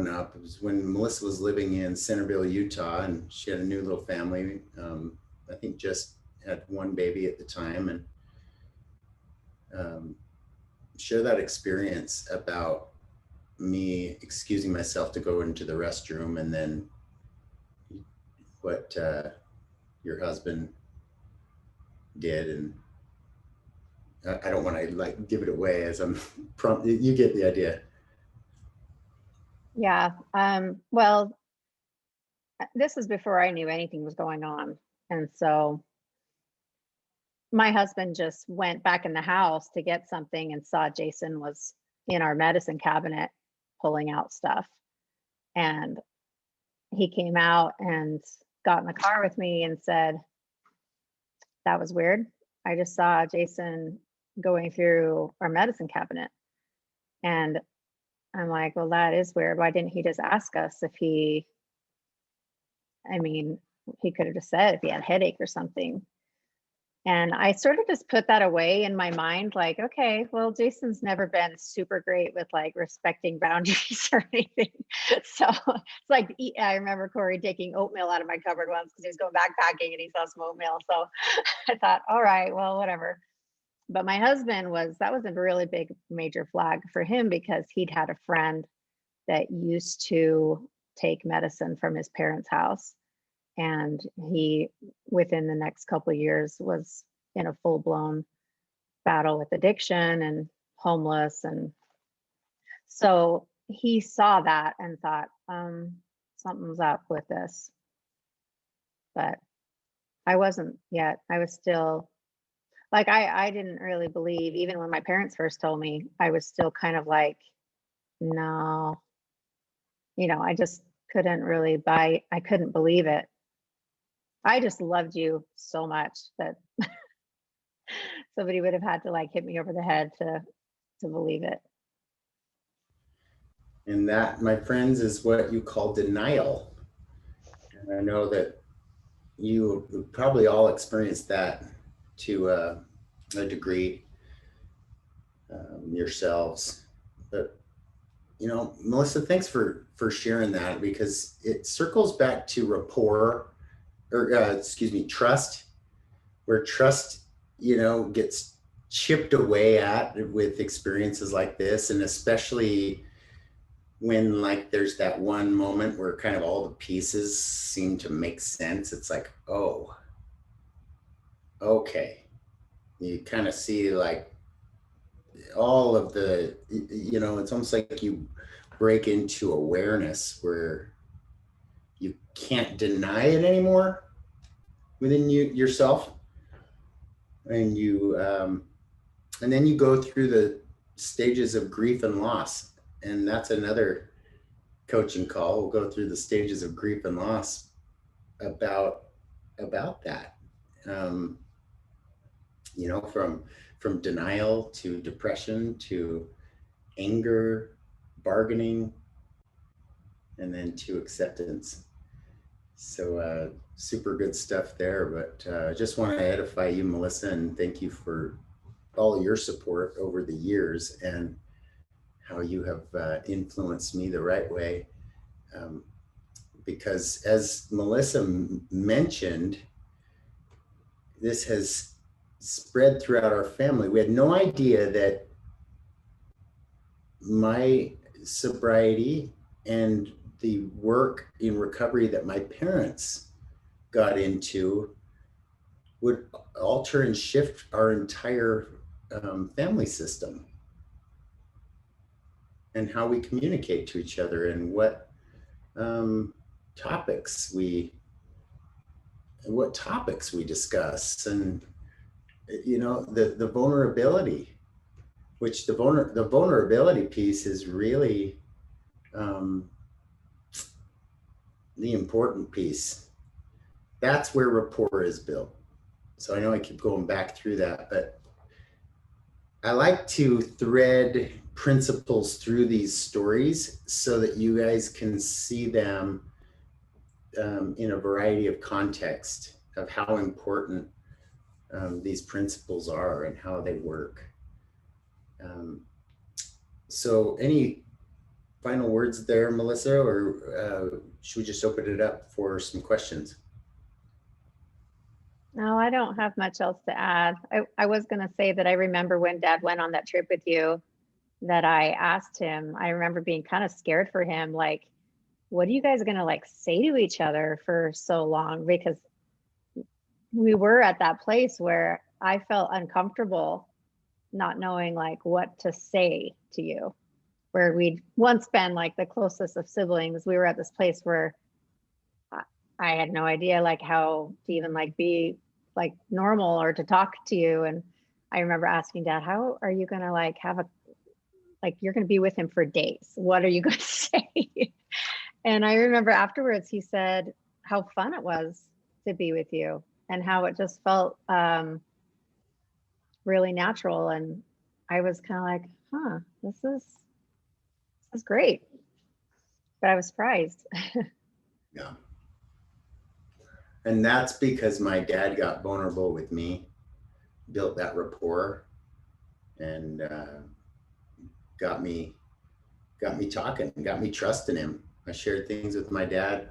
up. It was when Melissa was living in Centerville, Utah, and she had a new little family. I think just had one baby at the time, and share that experience about me excusing myself to go into the restroom, and then what your husband did. And I don't want to like give it away as I'm you get the idea. Yeah. Well, this is before I knew anything was going on. And so my husband just went back in the house to get something and saw Jason was in our medicine cabinet pulling out stuff. And he came out and got in the car with me and said, "That was weird. I just saw Jason going through our medicine cabinet." And I'm like, "Well, that is weird. Why didn't he just ask us if he could have just said if he had a headache or something." And I sort of just put that away in my mind, like, okay, well, Jason's never been super great with like respecting boundaries or anything. So it's like, I remember Corey taking oatmeal out of my cupboard once because he was going backpacking and he saw some oatmeal. So I thought, all right, well, whatever. But my husband that was a really big major flag for him because he'd had a friend that used to take medicine from his parents' house. And he, within the next couple of years, was in a full-blown battle with addiction and homeless. And so he saw that and thought, something's up with this. But I wasn't yet. I was still like, I didn't really believe, even when my parents first told me, I was still kind of like, no, I just couldn't really I couldn't believe it. I just loved you so much that somebody would have had to like hit me over the head to believe it. And that, my friends, is what you call denial. And I know that you probably all experienced that to a degree yourselves. But Melissa, thanks for sharing that, because it circles back to rapport, or trust, where trust, gets chipped away at with experiences like this. And especially when like there's that one moment where kind of all the pieces seem to make sense. It's like, oh, okay. You kind of see like all of the, it's almost like you break into awareness where you can't deny it anymore within yourself. And and then you go through the stages of grief and loss. And that's another coaching call. We'll go through the stages of grief and loss about that. From denial to depression to anger, bargaining, and then to acceptance. So super good stuff there. But I just want to edify you, Melissa, and thank you for all your support over the years and how you have influenced me the right way. Because as Melissa mentioned, this has spread throughout our family. We had no idea that my sobriety and the work in recovery that my parents got into would alter and shift our entire family system and how we communicate to each other and what topics we discuss, and the vulnerability, which the vulnerability piece is really the important piece. That's where rapport is built. So I know I keep going back through that, but I like to thread principles through these stories so that you guys can see them in a variety of contexts of how important these principles are and how they work. So any final words there, Melissa, or should we just open it up for some questions? No, I don't have much else to add. I was going to say that I remember when Dad went on that trip with you, that I asked him, I remember being kind of scared for him, like, what are you guys going to like say to each other for so long? Because we were at that place where I felt uncomfortable not knowing like what to say to you, where we'd once been like the closest of siblings. We were at this place where I had no idea like how to even like be like normal or to talk to you. And I remember asking Dad, how are you going to like have you're going to be with him for days. What are you going to say? And I remember afterwards, he said how fun it was to be with you and how it just felt really natural. And I was kind of like, this is great. But I was surprised. Yeah. And that's because my dad got vulnerable with me. built that rapport and got me talking, got me trusting him. I shared things with my dad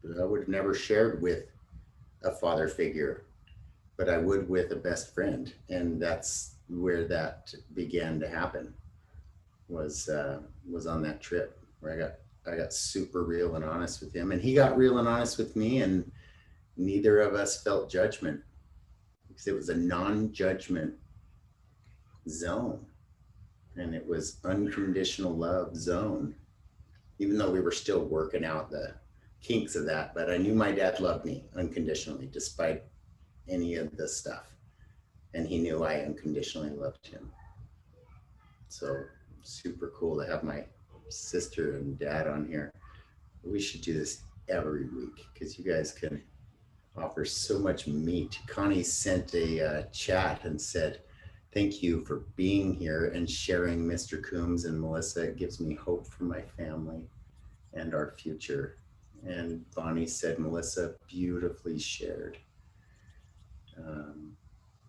that I would have never shared with a father figure, but I would with a best friend. And that's where that began to happen, was on that trip where I got super real and honest with him, and he got real and honest with me, and neither of us felt judgment because it was a non-judgment zone, and it was unconditional love zone, even though we were still working out the kinks of that. But I knew my dad loved me unconditionally despite any of the stuff, and he knew I unconditionally loved him. So super cool to have my sister and dad on here. We should do this every week because you guys can offer so much meat. Connie sent a chat and said, thank you for being here and sharing Mr. Coombs and Melissa. It gives me hope for my family and our future. And Bonnie said, Melissa, beautifully shared.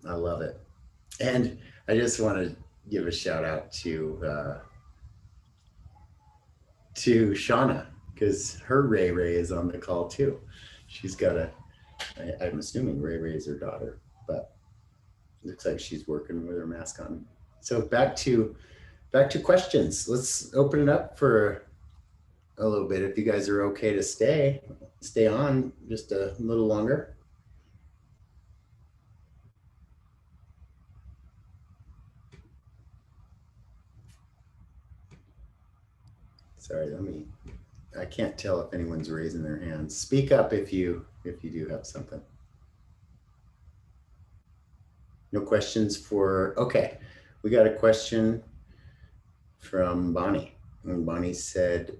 I love it. And I just want to give a shout out to Shauna, because her Ray Ray is on the call too. She's got I'm assuming Ray Ray is her daughter, but looks like she's working with her mask on. So back to questions. Let's open it up for a little bit. If you guys are okay to stay on just a little longer. Sorry, I can't tell if anyone's raising their hands. Speak up if you do have something. No questions okay. We got a question from Bonnie. And Bonnie said,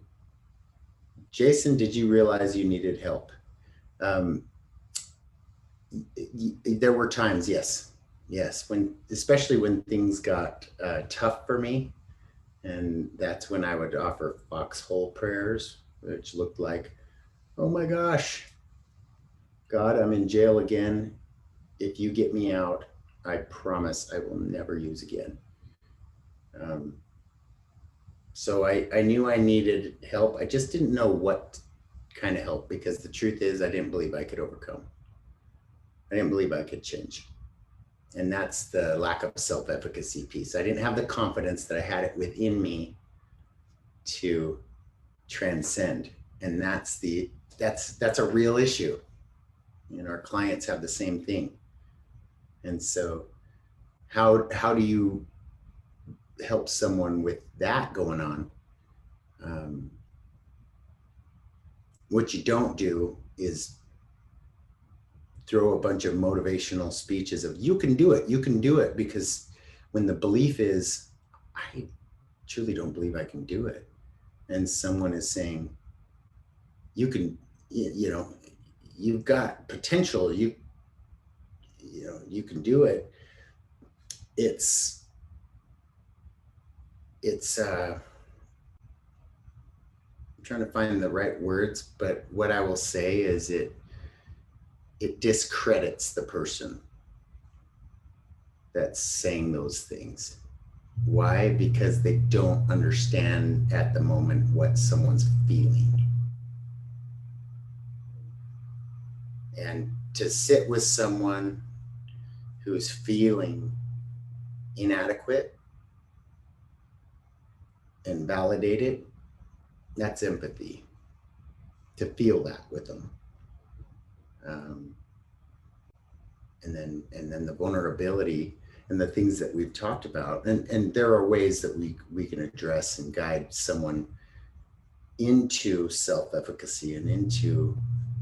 Jason, did you realize you needed help? There were times, yes, especially when things got tough for me. And that's when I would offer foxhole prayers, which looked like, oh my gosh, God, I'm in jail again. If you get me out, I promise I will never use again. So I knew I needed help. I just didn't know what kind of help, because the truth is I didn't believe I could overcome. I didn't believe I could change. And that's the lack of self-efficacy piece. I didn't have the confidence that I had it within me to transcend. And that's a real issue. And our clients have the same thing. And so how do you help someone with that going on? What you don't do is throw a bunch of motivational speeches of you can do it, because when the belief is, I truly don't believe I can do it, and someone is saying, you can, you've got potential, you can do it. It's I'm trying to find the right words, but what I will say is it discredits the person that's saying those things. Why? Because they don't understand at the moment what someone's feeling. And to sit with someone who's feeling inadequate and validate it, that's empathy. To feel that with them. And then the vulnerability and the things that we've talked about, and there are ways that we can address and guide someone into self-efficacy and into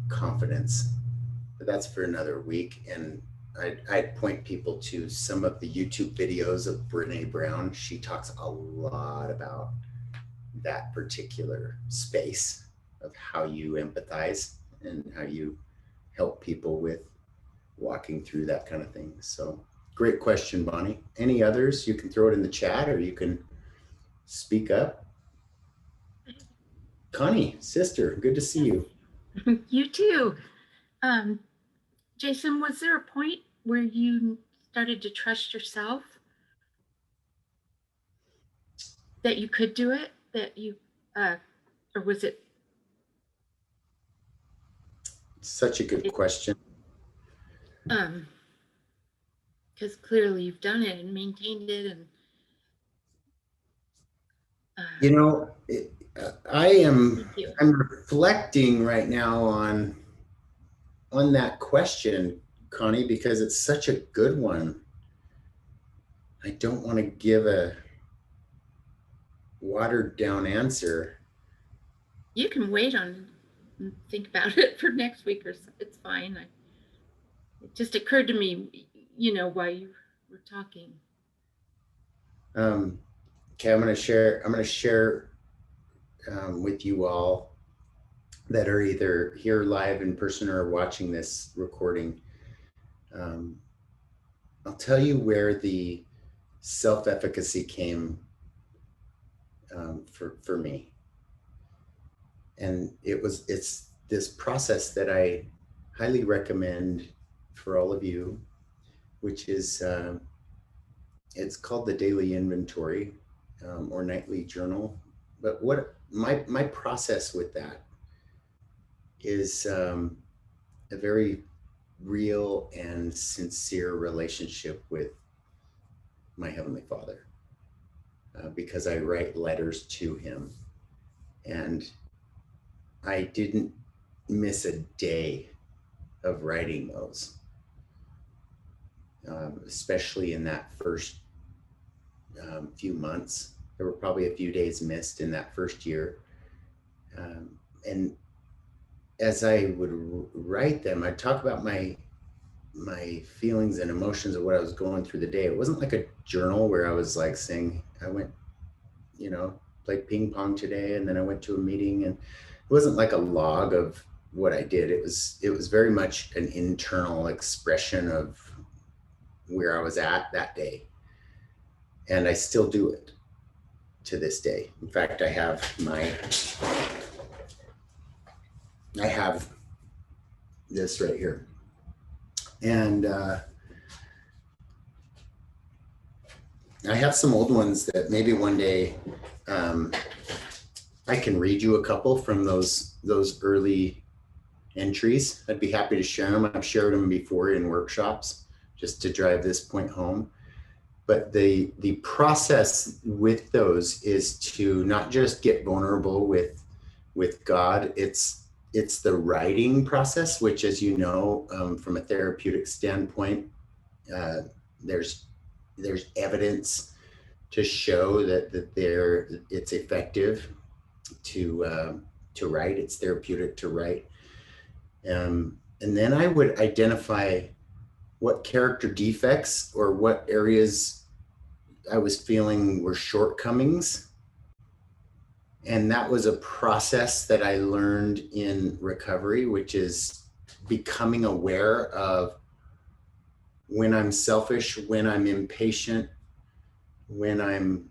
confidence, but that's for another week. And I'd point people to some of the YouTube videos of Brene Brown. She talks a lot about that particular space of how you empathize and how you help people with walking through that kind of thing. So great question, Bonnie. Any others? You can throw it in the chat or you can speak up. Connie, sister, good to see you. You too. Jason, was there a point where you started to trust yourself that you could do it, that you, or was it? Such a good question. Because clearly you've done it and maintained it, and You know, I'm thank you. reflecting right now on that question, Connie, because it's such a good one. I don't want to give a watered down answer. You can wait on and think about it for next week or so. It's fine. It just occurred to me, while you were talking. Okay, I'm going to share with you all that are either here live in person or watching this recording. I'll tell you where the self-efficacy came for me. And it's this process that I highly recommend for all of you, which is, it's called the daily inventory or nightly journal. But what my process with that is a very real and sincere relationship with my Heavenly Father, because I write letters to him, and I didn't miss a day of writing those, especially in that first few months. There were probably a few days missed in that first year. And as I would write them, I'd talk about my feelings and emotions of what I was going through the day. It wasn't like a journal where I was like saying, I went, played ping pong today, and then I went to a meeting, and it wasn't like a log of what I did. It was very much an internal expression of where I was at that day. And I still do it to this day. In fact, I have this right here. And I have some old ones that maybe one day I can read you a couple from those early entries. I'd be happy to share them. I've shared them before in workshops just to drive this point home. But the process with those is to not just get vulnerable with God. It's the writing process, which, as you know, from a therapeutic standpoint, there's evidence to show that it's effective to write. It's therapeutic to write. And then I would identify what character defects or what areas I was feeling were shortcomings. And that was a process that I learned in recovery, which is becoming aware of when I'm selfish, when I'm impatient, when I'm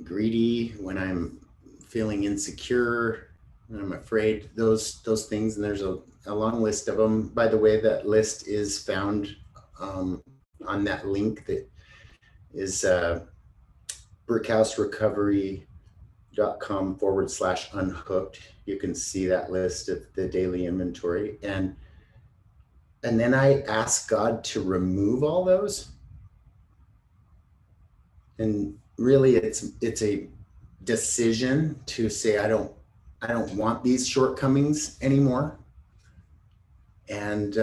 greedy, when I'm feeling insecure, when I'm afraid, those things. And there's a long list of them. By the way, that list is found on that link that is brickhouserecovery.com/unhooked. You can see that list of the daily inventory. And then I ask God to remove all those. And really it's a decision to say, I don't want these shortcomings anymore. And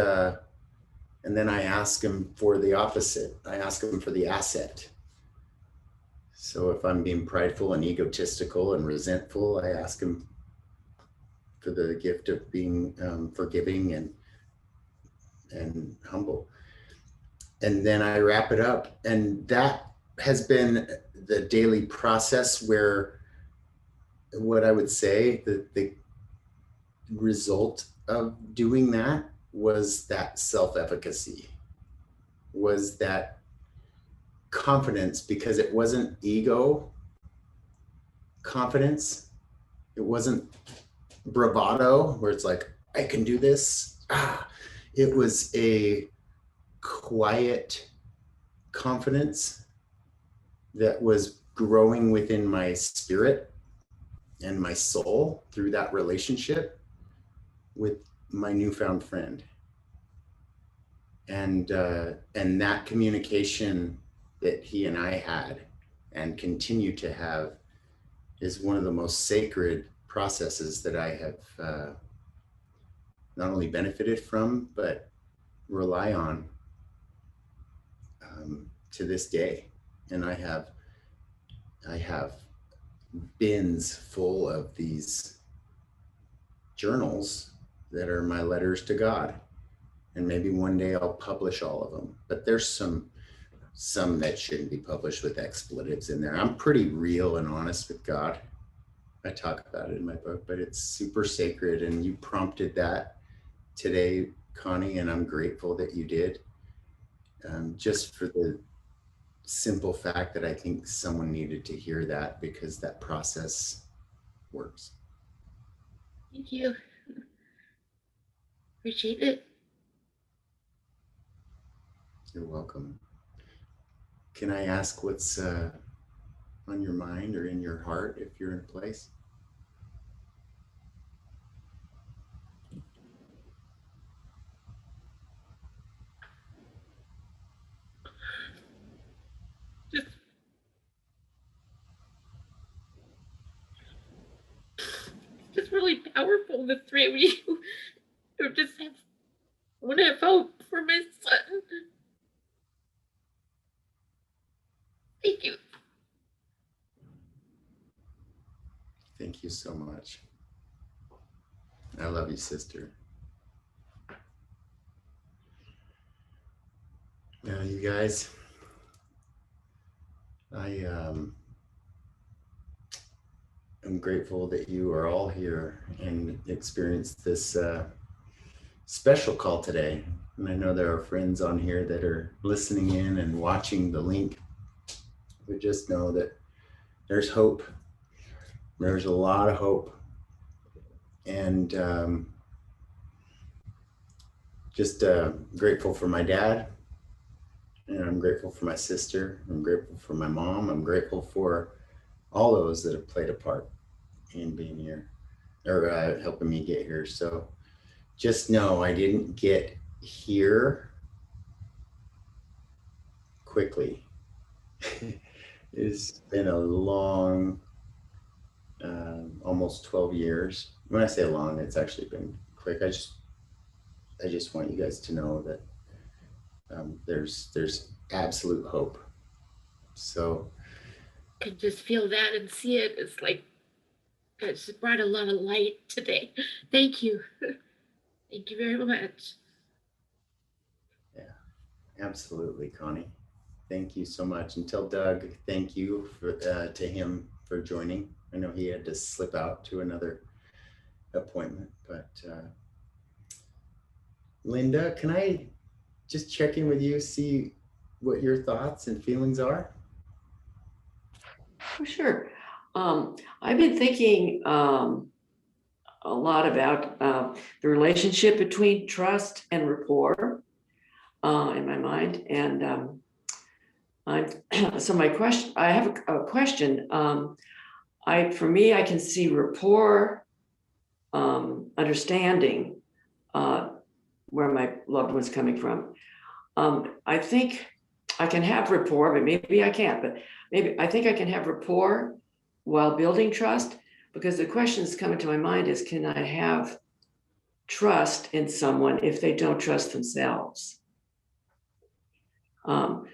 then I ask him for the opposite. I ask him for the asset. So if I'm being prideful and egotistical and resentful, I ask him for the gift of being forgiving and humble. And then I wrap it up. And that has been the daily process where what I would say the result of doing that was that self-efficacy, was that confidence, because it wasn't ego confidence. It wasn't bravado where it's like, I can do this. It was a quiet confidence that was growing within my spirit and my soul through that relationship with my newfound friend. And that communication that he and I had and continue to have is one of the most sacred processes that I have not only benefited from, but rely on to this day. And I have bins full of these journals that are my letters to God. And maybe one day I'll publish all of them, but there's some that shouldn't be published with expletives in there. I'm pretty real and honest with God. I talk about it in my book, but it's super sacred. And you prompted that today, Connie, and I'm grateful that you did. Just for the simple fact that I think someone needed to hear that, because that process works. Thank you. Appreciate it. You're welcome. Can I ask what's on your mind or in your heart if you're in a place? Just really powerful, the three of you. Or just have, I want to have hope for my son. Thank you. Thank you so much. I love you, sister. Now, you guys, I'm grateful that you are all here and experienced this special call today. And I know there are friends on here that are listening in and watching the link. But just know that there's hope. There's a lot of hope. And just grateful for my dad. And I'm grateful for my sister. I'm grateful for my mom. I'm grateful for all those that have played a part in being here or helping me get here. So just know I didn't get here quickly. It's been a long, almost 12 years. When I say long, it's actually been quick. I just want you guys to know that there's absolute hope. So I can just feel that and see it. It's like it just brought a lot of light today. Thank you. Thank you very much. Yeah, absolutely, Connie. Thank you so much. And tell Doug thank you for to him for joining. I know he had to slip out to another appointment, but Linda, can I just check in with you, see what your thoughts and feelings are? For sure. I've been thinking a lot about the relationship between trust and rapport in my mind. And so my question, I have a question. For me, I can see rapport, understanding where my loved one's coming from. I think I can have rapport, but maybe I can't. But maybe I think I can have rapport while building trust, because the question that's coming to my mind is, can I have trust in someone if they don't trust themselves?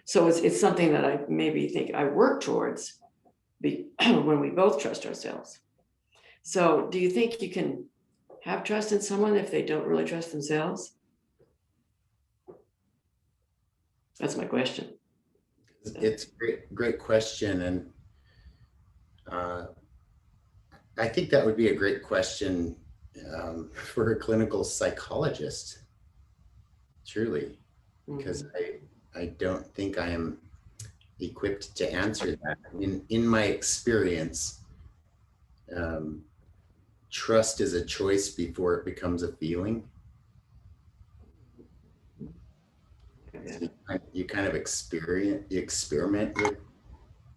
So it's something that I maybe think I work towards when we both trust ourselves. So do you think you can have trust in someone if they don't really trust themselves? That's my question. It's a great question. And I think that would be a great question for a clinical psychologist, truly, because I don't think I am equipped to answer that. In my experience, trust is a choice before it becomes a feeling. You kind of experiment with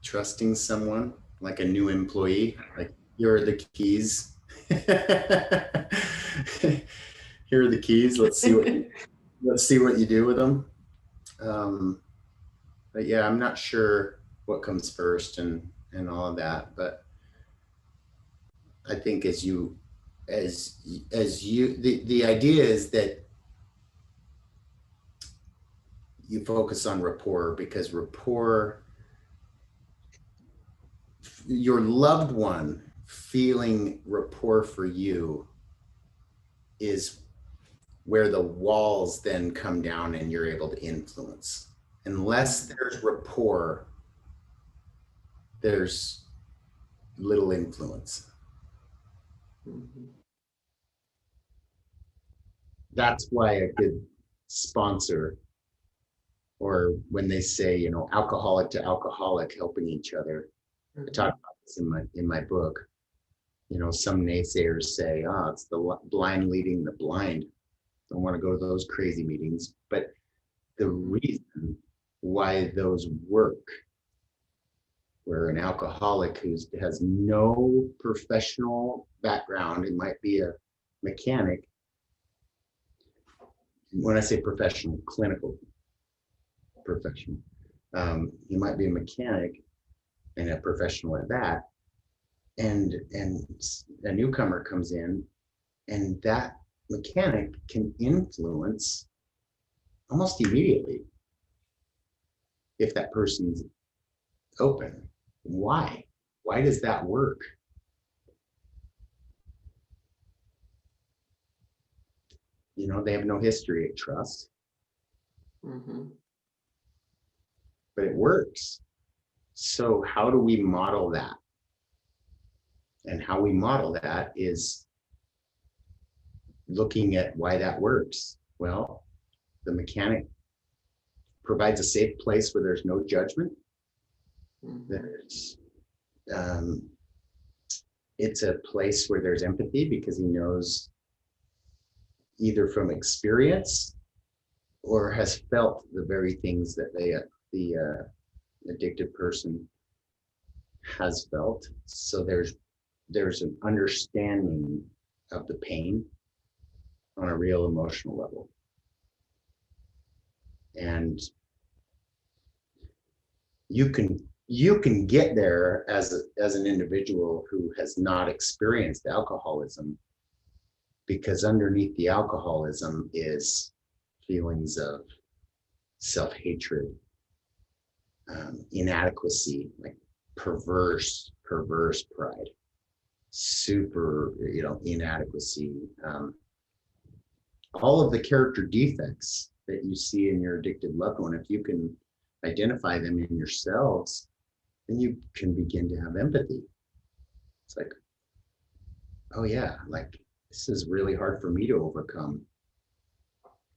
trusting someone, like a new employee, like here are the keys. Here are the keys. Let's see what you do with them. But yeah, I'm not sure what comes first and all of that. But I think as you the idea is that you focus on rapport, because rapport, your loved one feeling rapport for you is where the walls then come down and you're able to influence. Unless there's rapport, there's little influence. That's why a good sponsor, or when they say, you know, alcoholic to alcoholic helping each other. I talk about this in my book. You know, some naysayers say, it's the blind leading the blind. Don't want to go to those crazy meetings. But the reason why those work, where an alcoholic who has no professional background, it might be a mechanic. When I say professional, clinical professional, he might be a mechanic and a professional at that. And a newcomer comes in, and that mechanic can influence almost immediately if that person's open. Why does that work? You know, they have no history of trust, but it works. So how do we model that? And how we model that is looking at why that works. Well, the mechanic provides a safe place where there's no judgment. There's, it's a place where there's empathy, because he knows either from experience or has felt the very things that the addicted person has felt. So there's an understanding of the pain on a real emotional level. And you can get there as an individual who has not experienced alcoholism, because underneath the alcoholism is feelings of self-hatred, inadequacy, like perverse pride, super, inadequacy, all of the character defects that you see in your addicted loved one. If you can identify them in yourselves, then you can begin to have empathy. It's like, oh yeah, like this is really hard for me to overcome.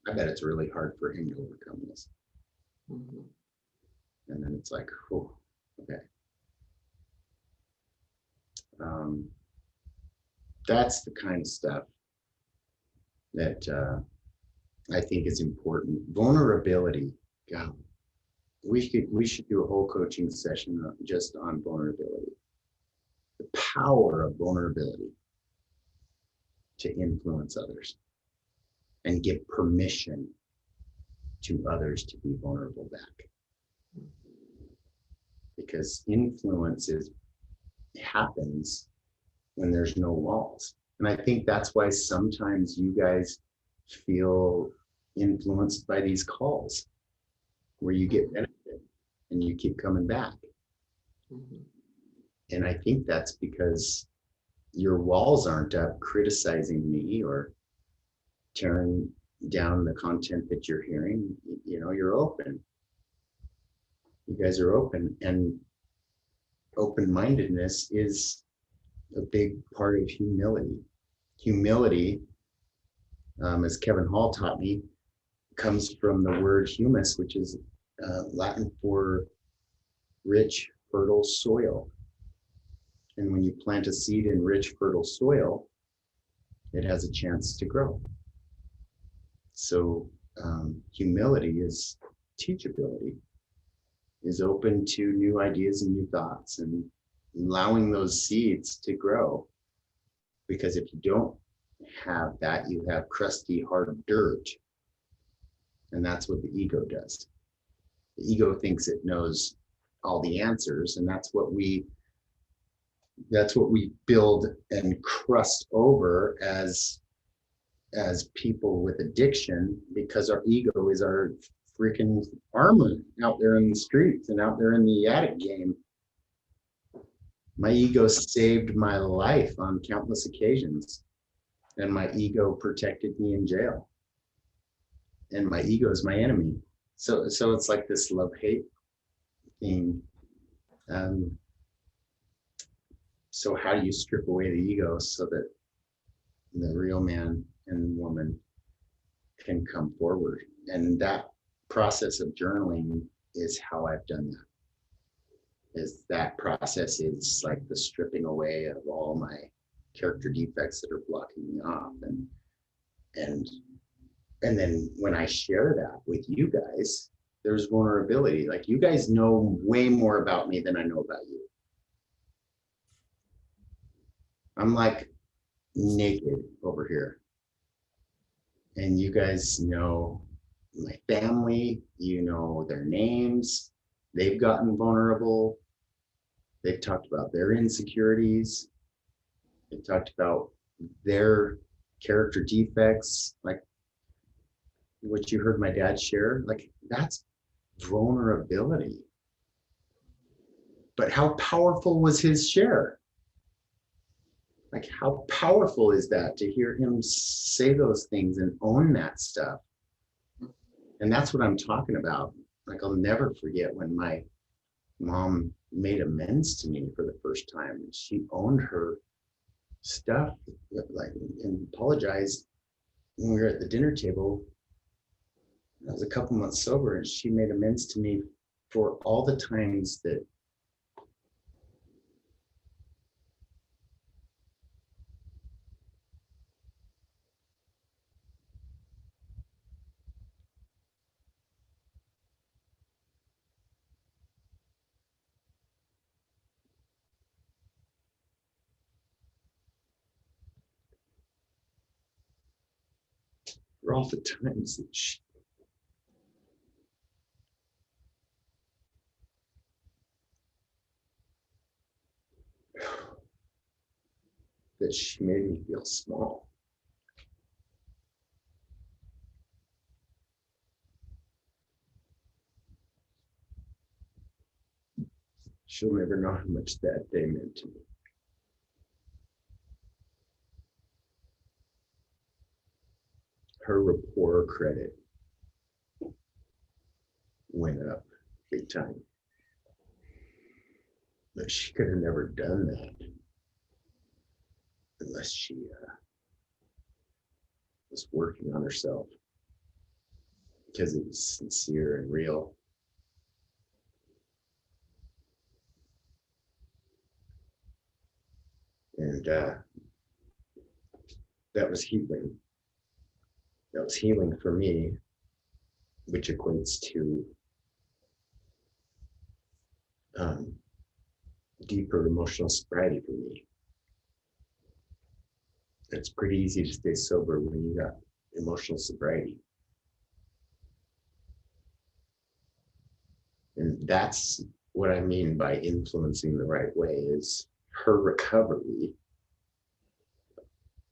I bet it's really hard for him to overcome this. And then it's like, oh, okay. That's the kind of stuff that I think is important. Vulnerability, God, we should do a whole coaching session just on vulnerability. The power of vulnerability to influence others and give permission to others to be vulnerable back. Because influence happens when there's no walls. And I think that's why sometimes you guys feel influenced by these calls where you get benefit and you keep coming back. And I think that's because your walls aren't up criticizing me or tearing down the content that you're hearing. You're open. You guys are open, and open-mindedness is a big part of humility. Humility, as Kevin Hall taught me, comes from the word humus, which is Latin for rich, fertile soil. And when you plant a seed in rich, fertile soil, it has a chance to grow. So humility is teachability, is open to new ideas and new thoughts and allowing those seeds to grow. Because if you don't have that, you have crusty, hard dirt. And that's what the ego does. The ego thinks it knows all the answers, and that's what we build and crust over as people with addiction, because our ego is our freaking armor out there in the streets and out there in the attic game. My ego saved my life on countless occasions, and my ego protected me in jail. And my ego is my enemy. So it's like this love-hate thing. So how do you strip away the ego so that the real man and woman can come forward? And that process of journaling is how I've done that. That process is like the stripping away of all my character defects that are blocking me off. And then when I share that with you guys, there's vulnerability. Like, you guys know way more about me than I know about you. I'm like naked over here. And you guys know my family, you know their names. They've gotten vulnerable. They've talked about their insecurities. They've talked about their character defects, like what you heard my dad share. Like, that's vulnerability. But how powerful was his share? Like, how powerful is that to hear him say those things and own that stuff? And that's what I'm talking about. Like, I'll never forget when my mom made amends to me for the first time. She owned her stuff, like, and apologized when we were at the dinner table. I was a couple months sober, and she made amends to me for all the times that she made me feel small. She'll never know how much that day meant to me. Her rapport credit went up big time. But she could have never done that unless she was working on herself, because it was sincere and real. And that was healing. That was healing for me, which equates to deeper emotional sobriety for me. It's pretty easy to stay sober when you got emotional sobriety. And that's what I mean by influencing the right way, is her recovery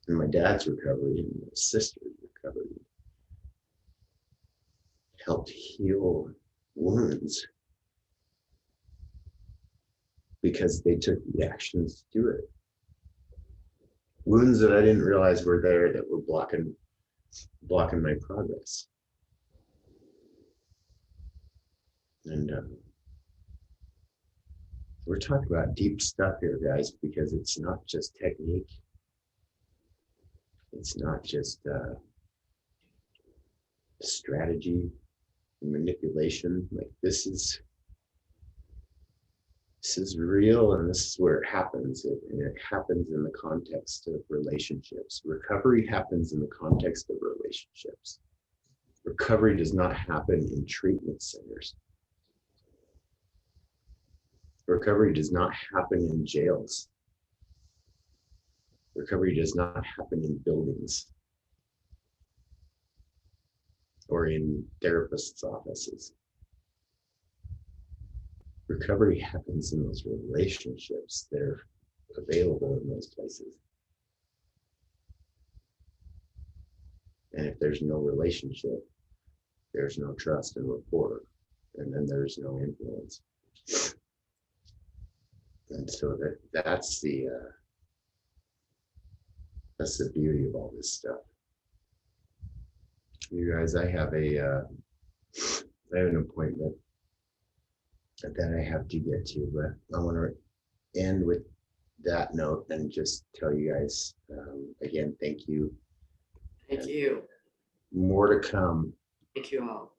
and my dad's recovery and my sister's recovery helped heal wounds, because they took the actions to do it. Wounds that I didn't realize were there, that were blocking my progress. And we're talking about deep stuff here, guys, because it's not just technique. It's not just strategy, manipulation. Like, this is real, and this is where it happens. It happens in the context of relationships. Recovery happens in the context of relationships. Recovery does not happen in treatment centers. Recovery does not happen in jails. Recovery does not happen in buildings or in therapists' offices. Recovery happens in those relationships that are available in those places. And if there's no relationship, there's no trust and rapport, and then there's no influence. And so that's the beauty of all this stuff. You guys, I have an appointment that I have to get to, but I want to end with that note and just tell you guys again, thank you. Thank you. More to come. Thank you all.